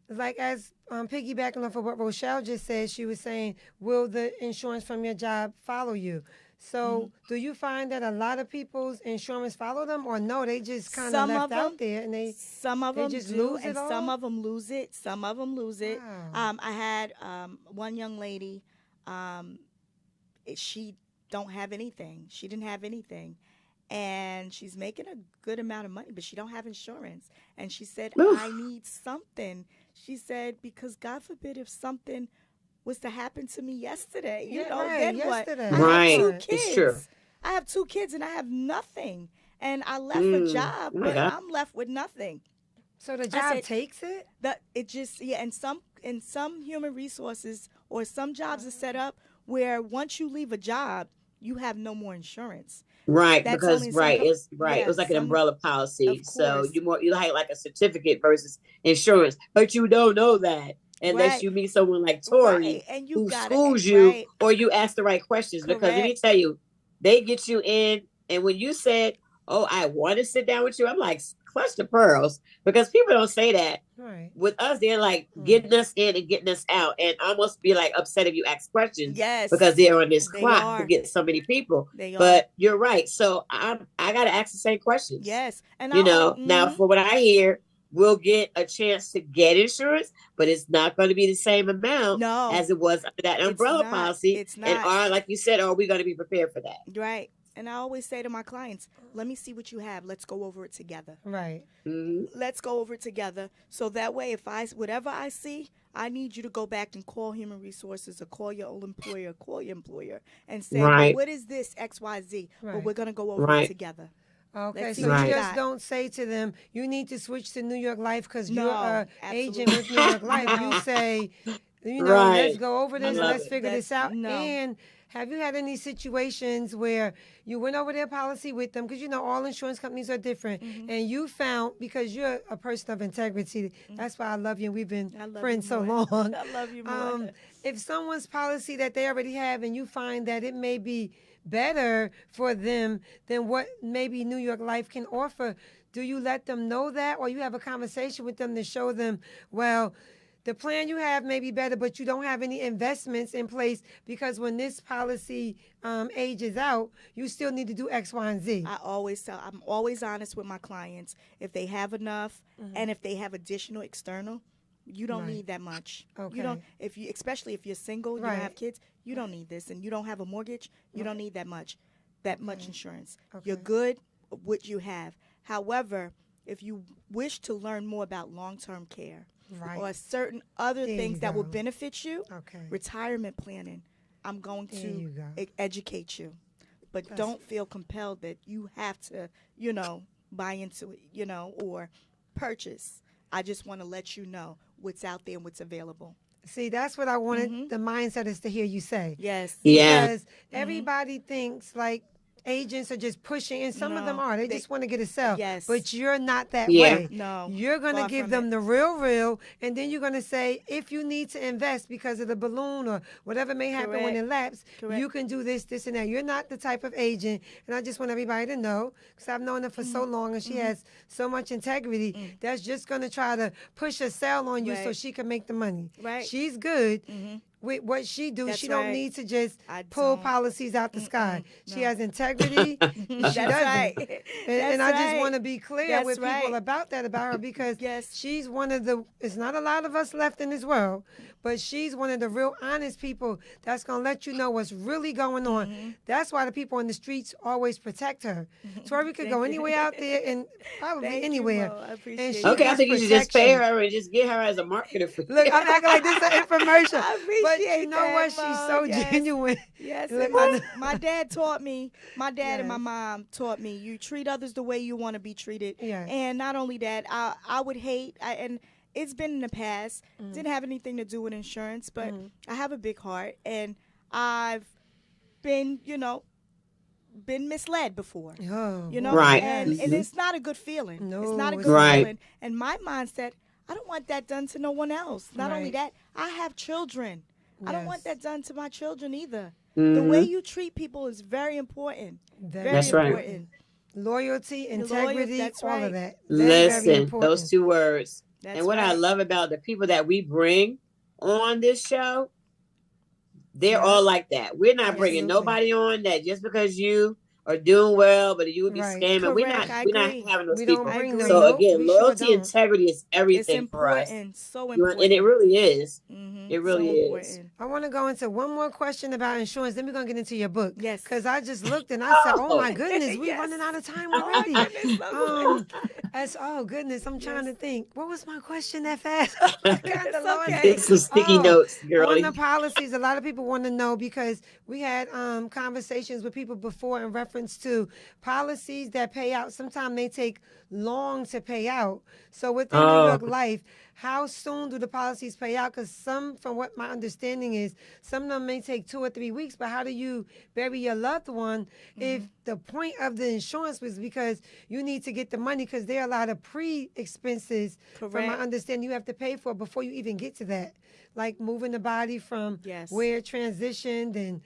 like as piggybacking off of what Rochelle just said, she was saying, will the insurance from your job follow you? So do you find that a lot of people's insurance follow them, or no, they just kind of Some left of out them, there and they some of they them just do, lose and it some all? of them lose it. Some of them lose it. Wow. I had one young lady. She don't have anything. She didn't have anything, and she's making a good amount of money, but she don't have insurance. And she said, Oof. "I need something." She said, "Because God forbid if something was to happen to me yesterday. You Yeah, know, right, then yesterday. what? Right. I have 2 It's kids. true. I have 2 kids and I have nothing. And I left a job, Oh my but God. I'm left with nothing. So the job said- takes it? That it just and some human resources or some jobs are set up where once you leave a job, you have no more insurance. Right, That's because only some it's right. yeah, It was like an some- umbrella policy. of So course. you had like a certificate versus insurance, but you don't know that unless Right. you meet someone like Tori Right, and you who gotta schools you right. or you ask the right questions. Because let me Correct. tell you, they get you in, and when you said, "Oh, I want to sit down with you," I'm like, clutch the pearls, because people don't say that. Right. With us, they're like getting us in and getting us out, and almost be like upset if you ask questions Yes. because they're on this They clock are. to get so many people. They are. But you're right. So I gotta ask the same questions. Yes. And You know, mhm. now for what I hear, we'll get a chance to get insurance, but it's not going to be the same amount No. as it was under that It's umbralla not. policy. It's And not. like you said, are we going to be prepared for that? Right. And I always say to my clients, let me see what you have. Let's go over it together. Right. Hmm. Let's go over it together. So that way, whatever I see, I need you to go back and call human resources or call your old employer, call your employer and say, Right. what is this XYZ? Well, Right. we're going to go over Right. it together. Okay, Let's so see what you you just got. don't say to them, you need to switch to New York Life because No, you're a agent absolutely. with New York Life. No. You say, you know, Right. let's go over I this and love let's it. figure this That's- out. no. And have you had any situations where you went over their policy with them? Because you know all insurance companies are different, Mm-hmm. and you found, because you're a person of integrity, that's why I love you and we've been I love friends you so more. long. I love you more. If someone's policy that they already have and you find that it may be better for them than what maybe New York Life can offer, do you let them know that, or you have a conversation with them to show them, well, the plan you have may be better, but you don't have any investments in place because when this policy ages out, you still need to do X, Y, and Z. I'm always honest with my clients. If they have enough and if they have additional external, you don't Right. need that much. Okay. You don't especially if you're single, you Right. don't have kids, you don't need this, and you don't have a mortgage, you don't need that much insurance. You're Okay. good with what you have. However, if you wish to learn more about long-term care Right. or certain other There things you that will go. benefit you, Okay. retirement planning, I'm going There you to go. educate you. But don't feel compelled that you have to, buy into it, or purchase. I just want to let you know what's out there and what's available. See, that's what I wanted the mindset is to hear you say. Yes. Yeah. Because everybody thinks like agents are just pushing, and some of them No, are. They just want to get a sell. Yes. But you're not that Yeah. way. No, You're going to far give from them it. the real, and then you're going to say, if you need to invest because of the balloon or whatever may happen when it lapses, Correct. you can do this, this, and that. You're not the type of agent, and I just want everybody to know, because I've known her for so Mm-hmm. long, and she has so much integrity, that's just going to try to push a sell on you so Right. she can make the money. Right. She's good. With what she do, That's she don't right. need to just I pull don't. policies out the sky. She has integrity. She That's doesn't. right. And That's I just right. want to be clear That's with people right. about her because Yes. she's one of the, it's not a lot of us left in this world, but she's one of the real honest people that's going to let you know what's really going on. That's why the people on the streets always protect her. Tori could go anywhere out there and probably Thank you, anywhere. Mo. I And appreciate she it. Okay, I gets think you should just pay protection. her and just get her as a marketer for Look, I'm acting like this is an infomercial. I But you appreciate know that, what? She's Mo. so Yes. genuine. Yes, Look, and my dad taught me. My dad and my Yes. mom taught me. You treat others the way you want to be treated. Yes. And not only that, I would hate. And it's been in the past. Mm. Didn't have anything to do with insurance, but I have a big heart, and I've been, been misled before. Oh, Right. And yes. it's not a good feeling. No, it's not a it's good not. Right. feeling. And my mindset, I don't want that done to no one else. Not only Right. that, I have children. I don't want Yes. that done to my children either. The way you treat people is very important. Very That's right. important. Loyalty, Loyal- integrity, that's all right. of that. Very, very Listen, important. those two words. That's And what I right. love about the people that we bring on this show, they're Yeah. all like that. We're not bringing Absolutely. nobody on that just because you are doing well, but you would be Right. scamming. We're Correct, not. I We're not agree. having those We people. don't bring I them. agree. So Nope, again, we sure loyalty, don't. integrity is It's everything for us. important. So You know, important. and it really is. Mhm. It really so is. important. I want to go into one more question about insurance. Then we're going to get into your book. Yes. Because I just looked and I said, oh my goodness, we're Yes. running out of time Oh, my already. goodness, so um, Oh goodness, I'm trying to think. What was my question that fast? It's okay. Take some sticky notes, On girlie. the policies, a lot of people want to know because we had conversations with people before in reference to policies that pay out. Sometimes they take long to pay out. So within New York Life, how soon do the policies pay out? Because some, from what my understanding is, some of them may take 2 or 3 weeks. But how do you bury your loved one if the point of the insurance was because you need to get the money? Because there are a lot of pre-expenses, from my Correct. understanding, you have to pay for before you even get to that. Like moving the body from Yes. where it transitioned and,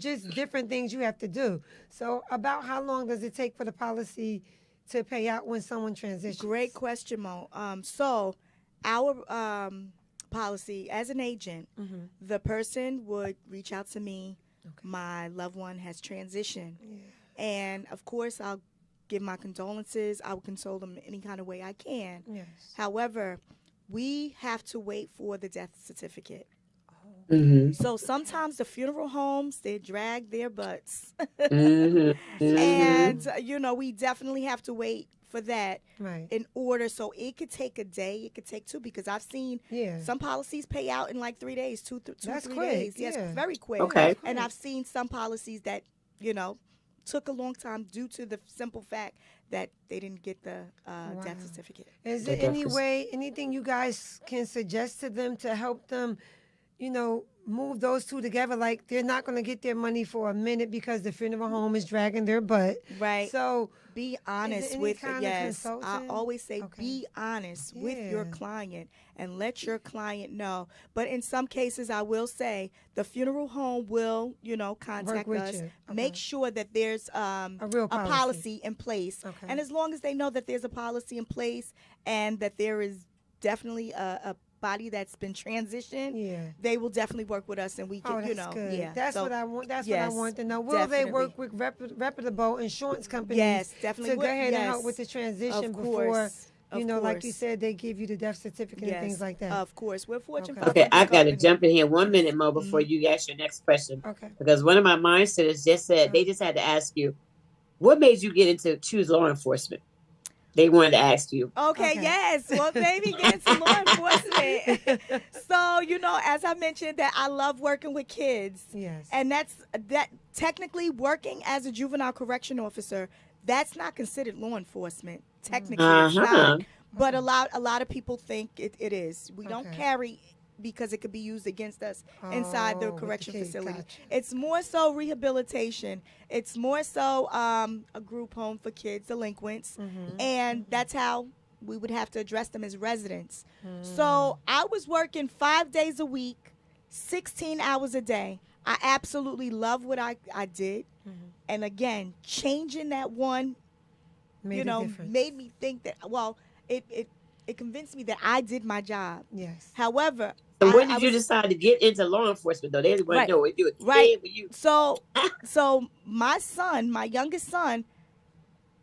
just different things you have to do. So about how long does it take for the policy to pay out when someone transitions? Great question, Mo. So our policy as an agent, the person would reach out to me. My loved one has transitioned. And of course, I'll give my condolences. I will console them any kind of way I can. Yes. However, we have to wait for the death certificate. Mm-hmm. So sometimes the funeral homes, they drag their butts. Mm-hmm. And, we definitely have to wait for that Right. in order. So it could take a day, it could take 2, because I've seen Yeah. some policies pay out in like 3 days, 2, That's 3 quick, days. Yes, yeah. very quick. Okay. And I've seen some policies that, took a long time due to the simple fact that they didn't get the death certificate. Is there anything you guys can suggest to them to help them, move those two together? Like they're not going to get their money for a minute because the funeral home is dragging their butt. Right. So Be honest any with kind of yes. I consultant? always say Okay. be honest with your Yeah. client and let your client know. But in some cases, I will say the funeral home will, contact with us. you. Make Okay. sure that there's A real policy. policy in place. Okay. And as long as they know that there's a policy in place and that there is definitely a body that's been transitioned, Yeah. they will definitely work with us, and we Oh, can, that's good. yeah. That's So, what I want. That's yes, what I want to know. Will they definitely. work with reputable insurance companies? Yes, definitely To go would. ahead and help Yes. with the transition Of before, course. Of like you course. said, they give you the death certificate and things like that. Of course. We're Fortune Okay. 500 Okay, I got to company. jump in here 1 minute, Mo, before you ask your next question. Okay. Because one of my mindsetters just said they just had to ask you, what made you get into choose law enforcement? They wanted to ask you. Okay, Okay. yes. Well, maybe get into law enforcement. So, as I mentioned, that I love working with kids. Yes. And that technically working as a juvenile correction officer, that's not considered law enforcement. Technically, it's not. But a lot of people think it is. We don't Okay. carry because it could be used against us inside the Oh, with the correction kids, facility. gotcha. It's more so rehabilitation. It's more so a group home for kids, delinquents. And that's how we would have to address them as residents. So I was working 5 days a week, 16 hours a day. I absolutely love what I did. And again, changing that one, Made a difference. made me think that, well, it convinced me that I did my job. Yes. However, So when I did you was- decide to get into law enforcement, though? They want Right. to know what you did. Right. When you, So my son, my youngest son,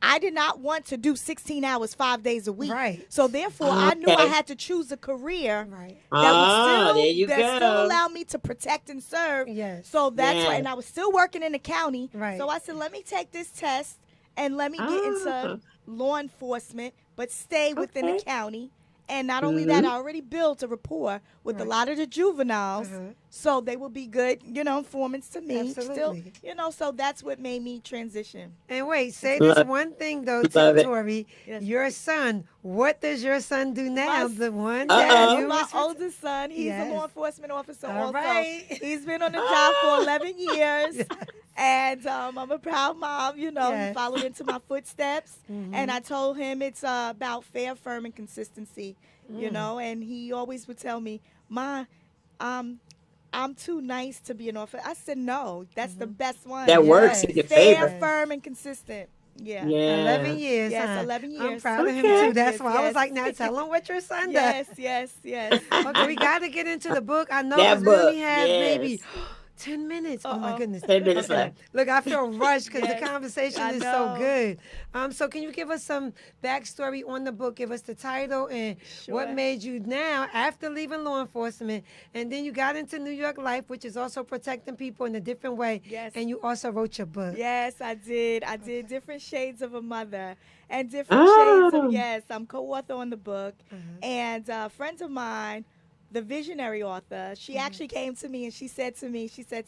I did not want to do 16 hours 5 days a week. Right. So therefore, I knew I Okay. had to choose a career Right. that there you would go. still allow me to protect and serve. Yes. So that's why, Yeah. and I was still working in the county. Right. So I said, let me take this test and let me get into law enforcement, but stay within the Okay. county. And not only that, I already built a rapport with a lot of the juveniles, so they will be good, informants to me. Absolutely. Still, so that's what made me transition. And wait, say this Love- one thing though, love it. Tori. Yes. Your son. What does your son do now? My- The one Uh-oh. that you My was oldest son, he's Yes. a law enforcement officer All also. right. He's been on the job for 11 years. And I'm a proud mom, Yes. he followed into my footsteps. And I told him it's about fair, firm, and consistency, and he always would tell me, Ma, I'm too nice to be an officer. I said, no, that's the best one. that works in Yes. your Fair, favor. firm, and consistent. Yeah. Yeah. 11 years. Yes, huh? 11 I'm years. proud of him Okay. too. That's why I was Yes. like, now tell him what your son does. Yes. Okay, we got to get into the book. I know That we only book, have maybe yes. 10 minutes. Oh my goodness. 10 minutes left. Look, I feel rushed because Yes, the conversation I is so know. good. So can you give us some backstory on the book? Give us the title and what Sure. made you now, after leaving law enforcement, and then you got into New York life, which is also protecting people in a different way. Yes. And you also wrote your book. Yes, I did. I did different shades of a mother and different shades Oh. of, yes, I'm co-author on the book. And friends of mine, the visionary author, she actually came to me and she said,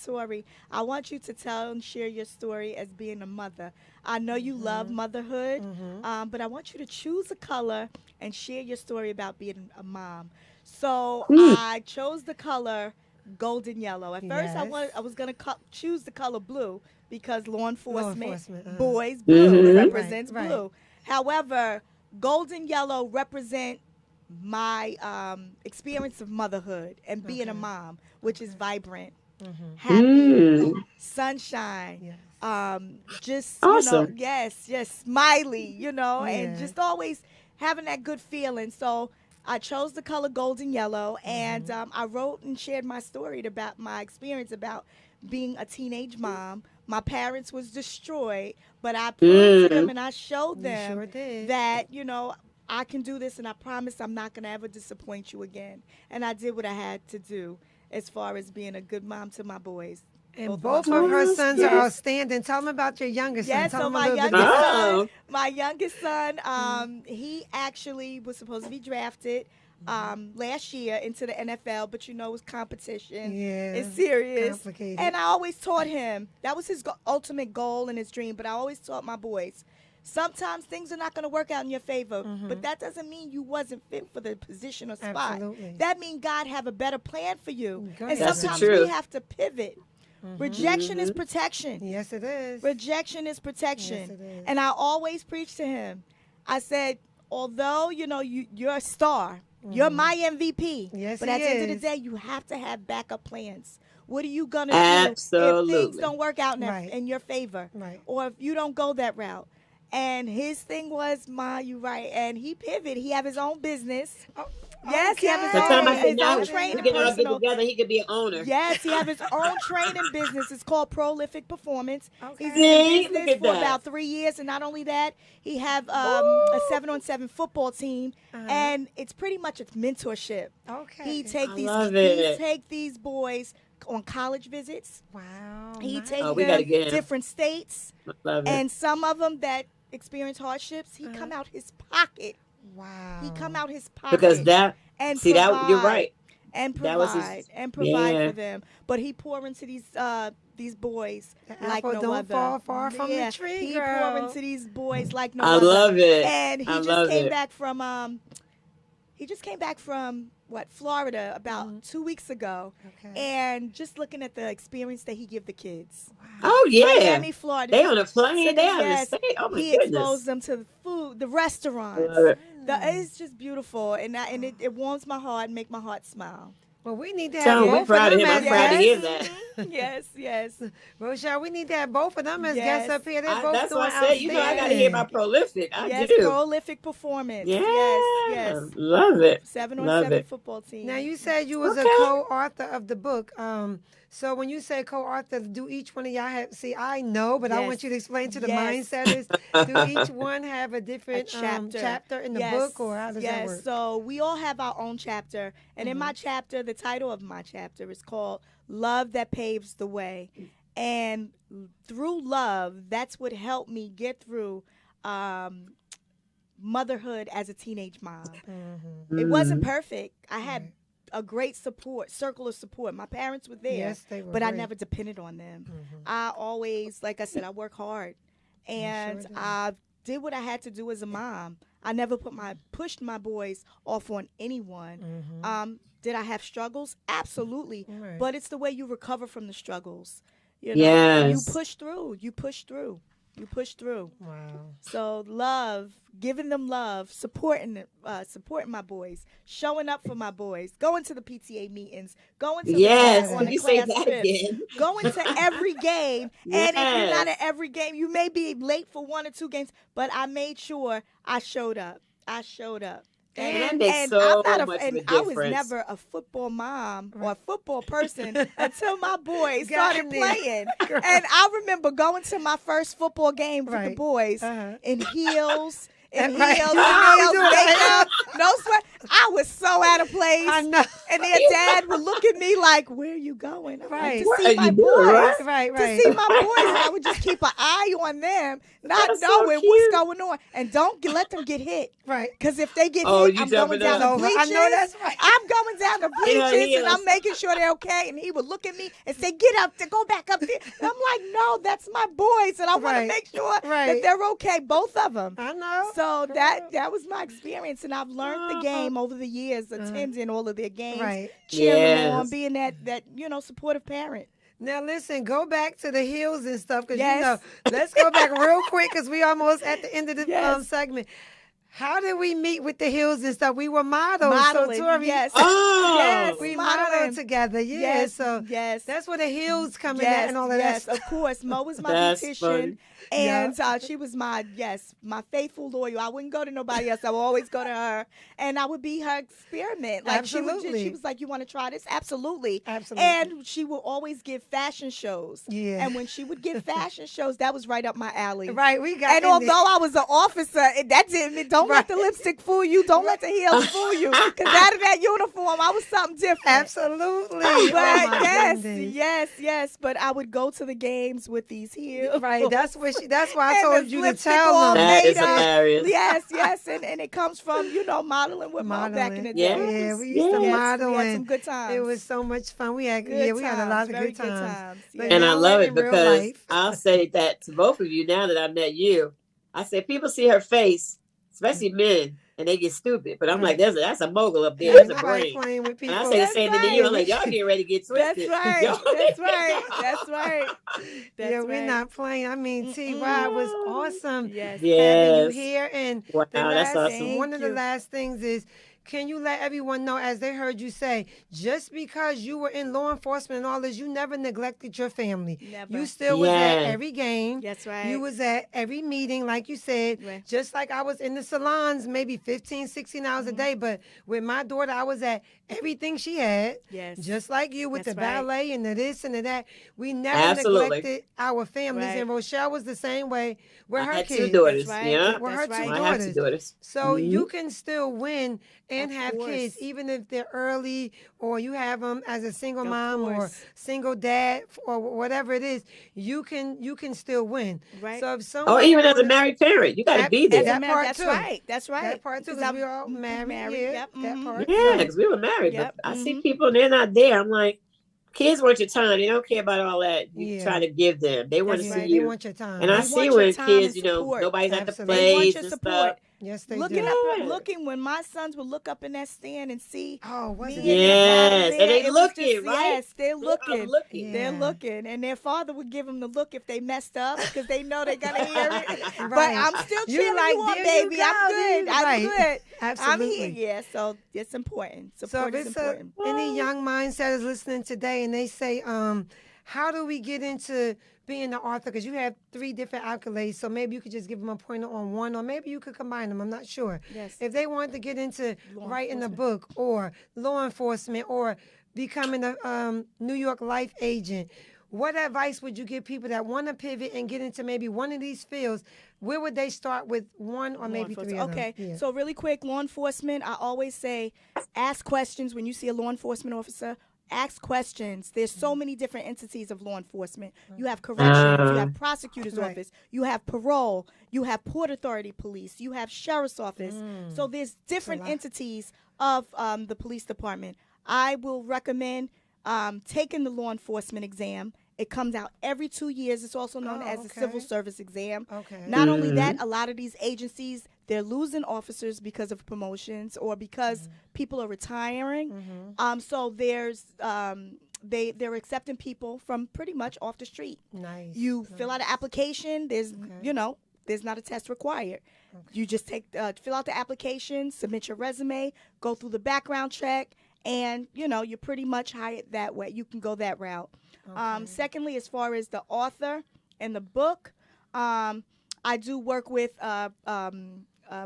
Tori, I want you to tell and share your story as being a mother. I know you love motherhood, but I want you to choose a color and share your story about being a mom. So I chose the color golden yellow. At first, Yes. I was going to choose the color blue because law enforcement, enforcement, boys, blue. It Mhm. represents Right, right. blue. However, golden yellow represent my experience of motherhood and being a mom, which is vibrant, happy, Mm. sunshine, Yes. just Awesome. yes, smiley, and Yeah. just always having that good feeling. So I chose the color golden yellow, and I wrote and shared my story about my experience about being a teenage mom. My parents was destroyed, but I proved to them and I showed You them sure did. that I can do this, and I promise I'm not gonna ever disappoint you again. And I did what I had to do as far as being a good mom to my boys. And of both my of her boys. sons are outstanding. Tell them about your youngest son. Yes, Tell so them a my little bit youngest about Oh. son, my youngest son, he actually was supposed to be drafted last year into the NFL, but it's competition. Yeah, It's serious. complicated. And I always taught him, that was his ultimate goal and his dream, but I always taught my boys, sometimes things are not going to work out in your favor, but that doesn't mean you wasn't fit for the position or spot. Absolutely. That means God have a better plan for you. Go And ahead. That's the sometimes we truth. have to pivot. Rejection is protection. Yes, it is. Rejection is protection. Yes, it is. And I always preach to him. I said, although, you're a star, you're my MVP. Yes, but he at the end of is. the day, you have to have backup plans. What are you going to do if things Absolutely. don't work out Right. in your favor? Right. Or if you don't go that route? And his thing was, Ma, you right. And he pivoted. He have his own business. Yes, he have his So own, tell him I said his now own we training can all get personal. together. He could be an owner. Yes, he have his own training business. It's called Prolific Performance. Okay. He's See? in Look business at for that. about 3 years, and not only that, he have a 7-on-7 football team, and it's pretty much a mentorship. Okay. He take I these love he it. take these boys on college visits. Wow. He nice. take Oh, we gotta them get him. different states, Love it. and some of them that experience hardships, he come out his pocket. Wow. He come out his pocket Because that, and see, that you're provide right. and That was provide his- and provide yeah. for them. But he pour into these boys The like apple no don't other. fall far from the Yeah, tree, he girl. pour into these boys like no I other. love it. And he I just love came it. back from Florida about 2 weeks ago. Okay. And just looking at the experience that he give the kids. Oh, yeah. Miami, Florida. They on a plane. So They on the yes, stage. Oh, my he goodness. exposed them to the food, the restaurants. Love it. It's just beautiful, and it warms my heart and make my heart smile. Well, we need to have Tell him both we're proud of of them him. as I'm proud to hear guests. that. Yes, yes. Rochelle, we need to have both of them as Yes. guests up here. They're both That's doing why I said, I got to hear about Prolific. I Yes, do. Prolific Performance. Yeah. Yes. Love it. 7-on-7 Love it. football team. Now, you said you was a Okay. co-author of the book. So when you say co-author, do each one of y'all have? See, I know, but I Yes. want you to explain to the Yes. mindsetters. Do each one have a different chapter in the Yes. book, or how does that Yes, work? so we all have our own chapter. And in my chapter, the title of my chapter is called Love That Paves the Way. And through love, that's what helped me get through motherhood as a teenage mom. It wasn't perfect. I had a great circle of support. My parents were there, Yes, they were but I great. never depended on them. I always, like I said, I work hard, and did. I did what I had to do as a mom. I never pushed my boys off on anyone. Did I have struggles? Absolutely, Right. but it's the way you recover from the struggles. You Yes. push through. You push through. You push through. Wow. So love, giving them love, supporting my boys, showing up for my boys, going to the PTA meetings, going to Yes. on Can the you say class that trips, again? going to every game. And if you're not Yes. at every game, you may be late for 1 or 2 games, but I made sure I showed up. I showed up. And that makes and so I'm not much and of a I was difference. never a football mom or a football person until my boys Got started in there. playing. And I remember going to my first football game with the Right. boys Uh-huh. in heels. In Right. heels, You know how we do it. makeup, no sweat. I was so out of place. I know. And their dad would look at me like, "Where are you going?" I'm like, Right. to What see are my you boys. doing, right? Right, To right. see my boys, and I would just keep an eye on them, not That's so knowing cute. what's going on, and let them get hit. Right. Because if they get Oh, hit, you I'm going jumping down up. the bleachers. I know that's right. I'm going down the In her bleachers, and I'm heels. making sure they're okay. And he would look at me and say, "Get up, go back up there." And I'm like, "No, that's my boys, and I want to Right. make sure Right. that they're okay, both of them." I know. So that was my experience, and I've learned the game over the years, attending all of their games, Right. cheering them on, Yes. being that supportive parent. Now listen, go back to the heels and stuff because Yes. let's go back real quick because we almost at the end of the Yes. segment. How did we meet with the heels and stuff? We were models. Modeling, So Tori, yes. Oh. Yes. we modeling. modeled together. Yeah. Yes, So yes. that's where the heels come in Yes, at and all of yes, that. of course. Mo was my That's beautician, funny. and she was my faithful loyal. I wouldn't go to nobody else. I would always go to her, and I would be her experiment. Like Absolutely. she was like, "You want to try this?" Absolutely, Absolutely. And she would always give fashion shows. Yeah. And when she would give fashion shows, that was right up my alley. Right, we got And in although I was an officer, that didn't. Don't let the lipstick fool you. Don't let the heels fool you. Because out of that uniform, I was something different. Absolutely. But Oh, my yes, goodness. yes. But I would go to the games with these heels. Right. That's why I And told the you to lipstick tell all them. That made is up. hilarious. Yes, and it comes from modeling with Mo back in the day. Yes. Yeah, we used to Yes. model We had and some good times. it was so much fun. We had Good we had a lot of very good times. But Yeah. And I now love we're it in real because life. I'll say that to both of you now that I met you. I said people see her face, especially men, and they get stupid. But I'm like, that's a mogul up there. Ain't There's a nobody brain. playing with And people. I say the same thing to you. I'm like, y'all getting ready to get That's twisted. right. Y'all- That's right. That's right. That's yeah, right. we're not playing. I mean, T.Y. was awesome Yes. having you Yes. here. And Wow, the that's last, awesome. one of the Thank you. last things is, can you let everyone know, as they heard you say, just because you were in law enforcement and all this, you never neglected your family. Never. You still was at Yeah. every game. That's right. You was at every meeting, like you said. Right. Just like I was in the salons maybe 15, 16 hours a day. But with my daughter, I was at everything she had. Yes. Just like you with That's the right. ballet and the this and the that. We never Absolutely. neglected our families. Right. And Rochelle was the same way with I her had kids. two daughters. That's right. Yeah. With her That's two right. I have two daughters. daughters. So Mhm. you can still win and Of have course. kids, even if they're early or you have them as a single Of mom or course. single dad or whatever it is. You can still win. Right. So if someone Or even as a wanted- married parent, you got to be As there. That part that's too. right. That's right. that part too, 'Cause because I'm we all married. Yeah, Yep. that mhm. part. Yeah, because we were married. Yep, But I see mhm. people and they're not there. I'm like, kids want your time. They don't care about all that you Yeah. try to give them. They want to That's see right. They you. want your time. And I They see want your when time kids, and you know, support. nobody's at the Absolutely. They want plays your and support. stuff. Yes, they Looking do. up, Yeah. looking when my sons would look up in that stand and see Oh, was me it? and their Yes, father and there, they it was looking, just- right? Yes, they're They are looking. looking. They're Yeah. looking, and their father would give them the look if they messed up because they know they're gonna hear it. But Right. I'm still You cheering like, you on, there you baby. go, I'm good. there I'm you- good. right. I'm Absolutely. here. Yeah, so it's important. So Support if is it's important. any young mindset is listening today and they say, how do we get into being the author? Because you have 3 different accolades, so maybe you could just give them a pointer on one, or maybe you could combine them. I'm not sure. Yes. If they want to get into Law writing a enforcement. book or law enforcement or becoming a New York Life agent, what advice would you give people that want to pivot and get into maybe one of these fields? Where would they start with one or Law maybe 3 enforcement. of them? Okay, Yeah. so really quick, law enforcement, I always say ask questions when you see a law enforcement officer. Ask questions. There's so many different entities of law enforcement. You have corrections, you have prosecutor's Right. office, you have parole, you have Port Authority Police, you have Sheriff's Office. So there's different lot. entities of the police department. I will recommend taking the law enforcement exam. It comes out every 2 years. It's also known Oh, as a civil okay. service exam. Okay. Not only that, a lot of these agencies, they're losing officers because of promotions or because people are retiring. So there's they're accepting people from pretty much off the street. Nice. You fill out an application. There's there's not a test required. You just fill out the application, submit your resume, go through the background check, and you're pretty much hired that way. You can go that route. Secondly, as far as the author and the book, I do work with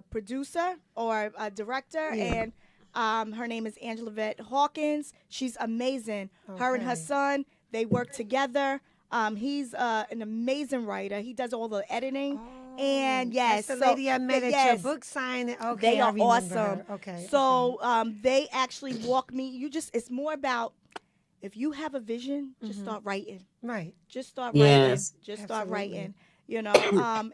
producer or a director, Yeah. and her name is Angela Vette Hawkins. She's amazing. Her and her Okay. son, they work together. He's an amazing writer. He does all the editing. And yes, That's the lady I met at your yes, book signing. Okay, they I are remember awesome. her. Okay. So they actually walk me. It's more about if you have a vision, just start writing. Right. Just start Yes. writing. Just start Absolutely. writing. You know,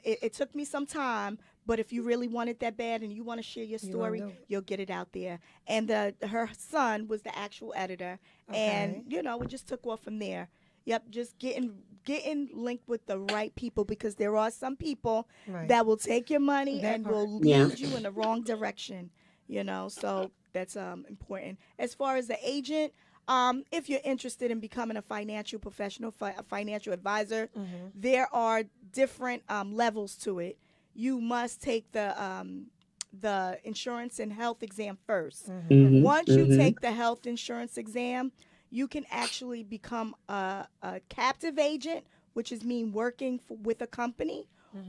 it took me some time, but if you really want it that bad and you want to share your You gonna story, do it. you'll get it out there. And her son was the actual editor, Okay. and you know, it just took off from there. Yep, just getting linked with the right people, because there are some people Right. that will take your money That and part. will lead Yeah. you in the wrong direction. You know, so that's important. As far as the agent, if you're interested in becoming a financial professional, a financial advisor, there are different levels to it. You must take the insurance and health exam first. Once you take the health insurance exam, you can actually become a captive agent, which is mean working with a company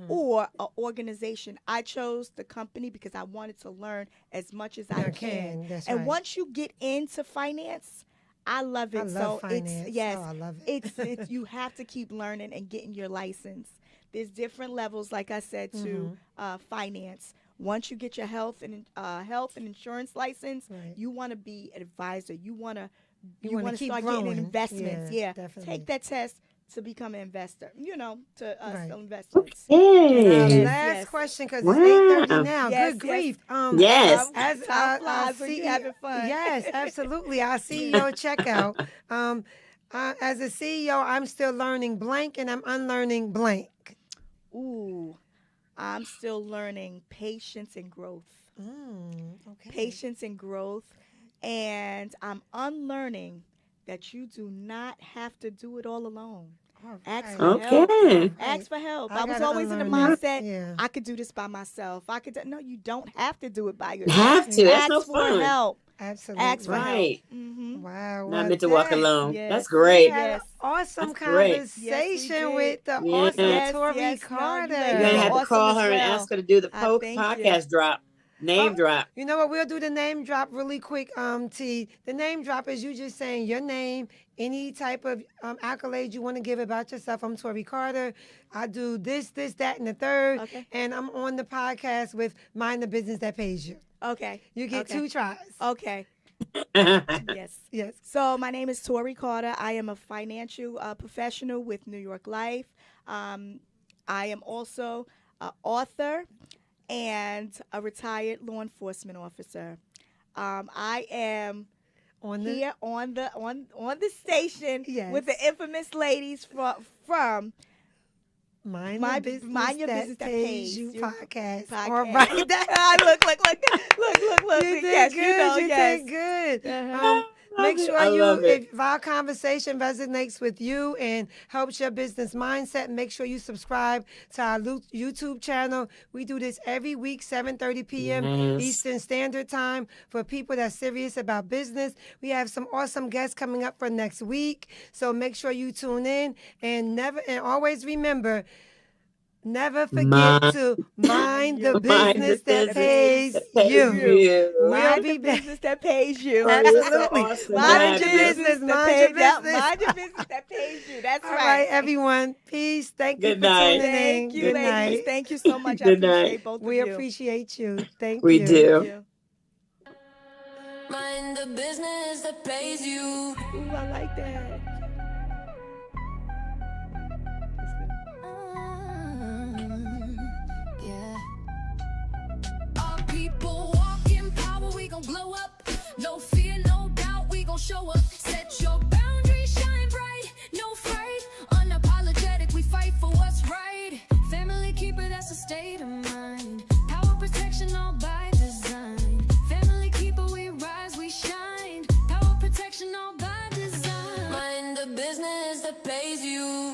or an organization. I chose the company because I wanted to learn as much as I You can. can, that's And right. once you get into finance, I love it. I love so finance. it's yes, Oh, I love it. it's you have to keep learning and getting your license. There's different levels, like I said, to finance. Once you get your health and insurance license, Right. you want to be an advisor. You want to wanna want to keep start growing. getting investments. Yeah, Yeah, definitely. take that test to become an investor. You know, to Right. sell investments. Hey. Last yes. question, because Wow. it's 8:30 now. Yes, Good yes. grief. Yes. As Time I flies when see, you're having fun. Yes, absolutely. Our CEO checkout. As a CEO, I'm still learning blank, and I'm unlearning blank. Ooh, I'm still learning patience and growth. Okay. Patience and growth. And I'm unlearning that you do not have to do it all alone. All Ask right. for help. Okay. Ask for help. I I was gotta always in the unlearn that. mindset, Yeah. I could do this by myself. No, you don't have to do it by yourself. Have to. That's Ask no for fun. help. Absolutely. Ask for Right. help. Mm-hmm. Wow. Not well, meant to walk that- alone. Yes. That's We great. had Yes. an awesome That's great. conversation Yes, we with the did. awesome Yes, Tori yes, no, you Carter. made You're gonna have to Awesome call as her and well. ask her to do the I thank you. podcast drop, name Oh, drop. You know what? We'll do the name drop really quick, T. The name drop is you just saying your name, any type of accolade you want to give about yourself. I'm Tori Carter. I do this, that, and the third. Okay. And I'm on the podcast with Mind the Business That Pays You. Okay. You get Okay. 2 tries. Okay. Yes. Yes. So my name is Tori Carter. I am a financial professional with New York Life. I am also an author and a retired law enforcement officer. I am On the here on the station Yes. with the infamous ladies from Mind My- the Business Mind Your That Business That Pays Pays You You podcast. podcast. All right. Look. You did Yes, good. you know, you yes. did good. Uh-huh. Make I sure love it. if our conversation resonates with you and helps your business mindset, make sure you subscribe to our YouTube channel. We do this every week, 7:30 p.m. Yes. Eastern Standard Time, for people that's serious about business. We have some awesome guests coming up for next week, so make sure you tune in and always remember. Never forget to mind the business that pays you. We'll Mind be the back. business that pays you. Oh, you're so Absolutely. awesome. Mind your Fabulous. business. Mind that your pays- yeah, business. Mind your business that pays you. That's All right. right, everyone. Peace. Thank you Good for night. tuning in. Thank you, Good ladies. night. Thank you so much. I Good night. appreciate both We of you. appreciate you. Thank We you. do. Thank you. Mind the business that pays you. Ooh, I like that. Yeah. Our people walk in power, we gon' glow up. No fear, no doubt, we gon' show up. Set your boundaries, shine bright, no fright. Unapologetic, we fight for what's right. Family keeper, that's a state of mind. Power protection, all by design. Family keeper, we rise, we shine. Power protection, all by design. Mind the business that pays you.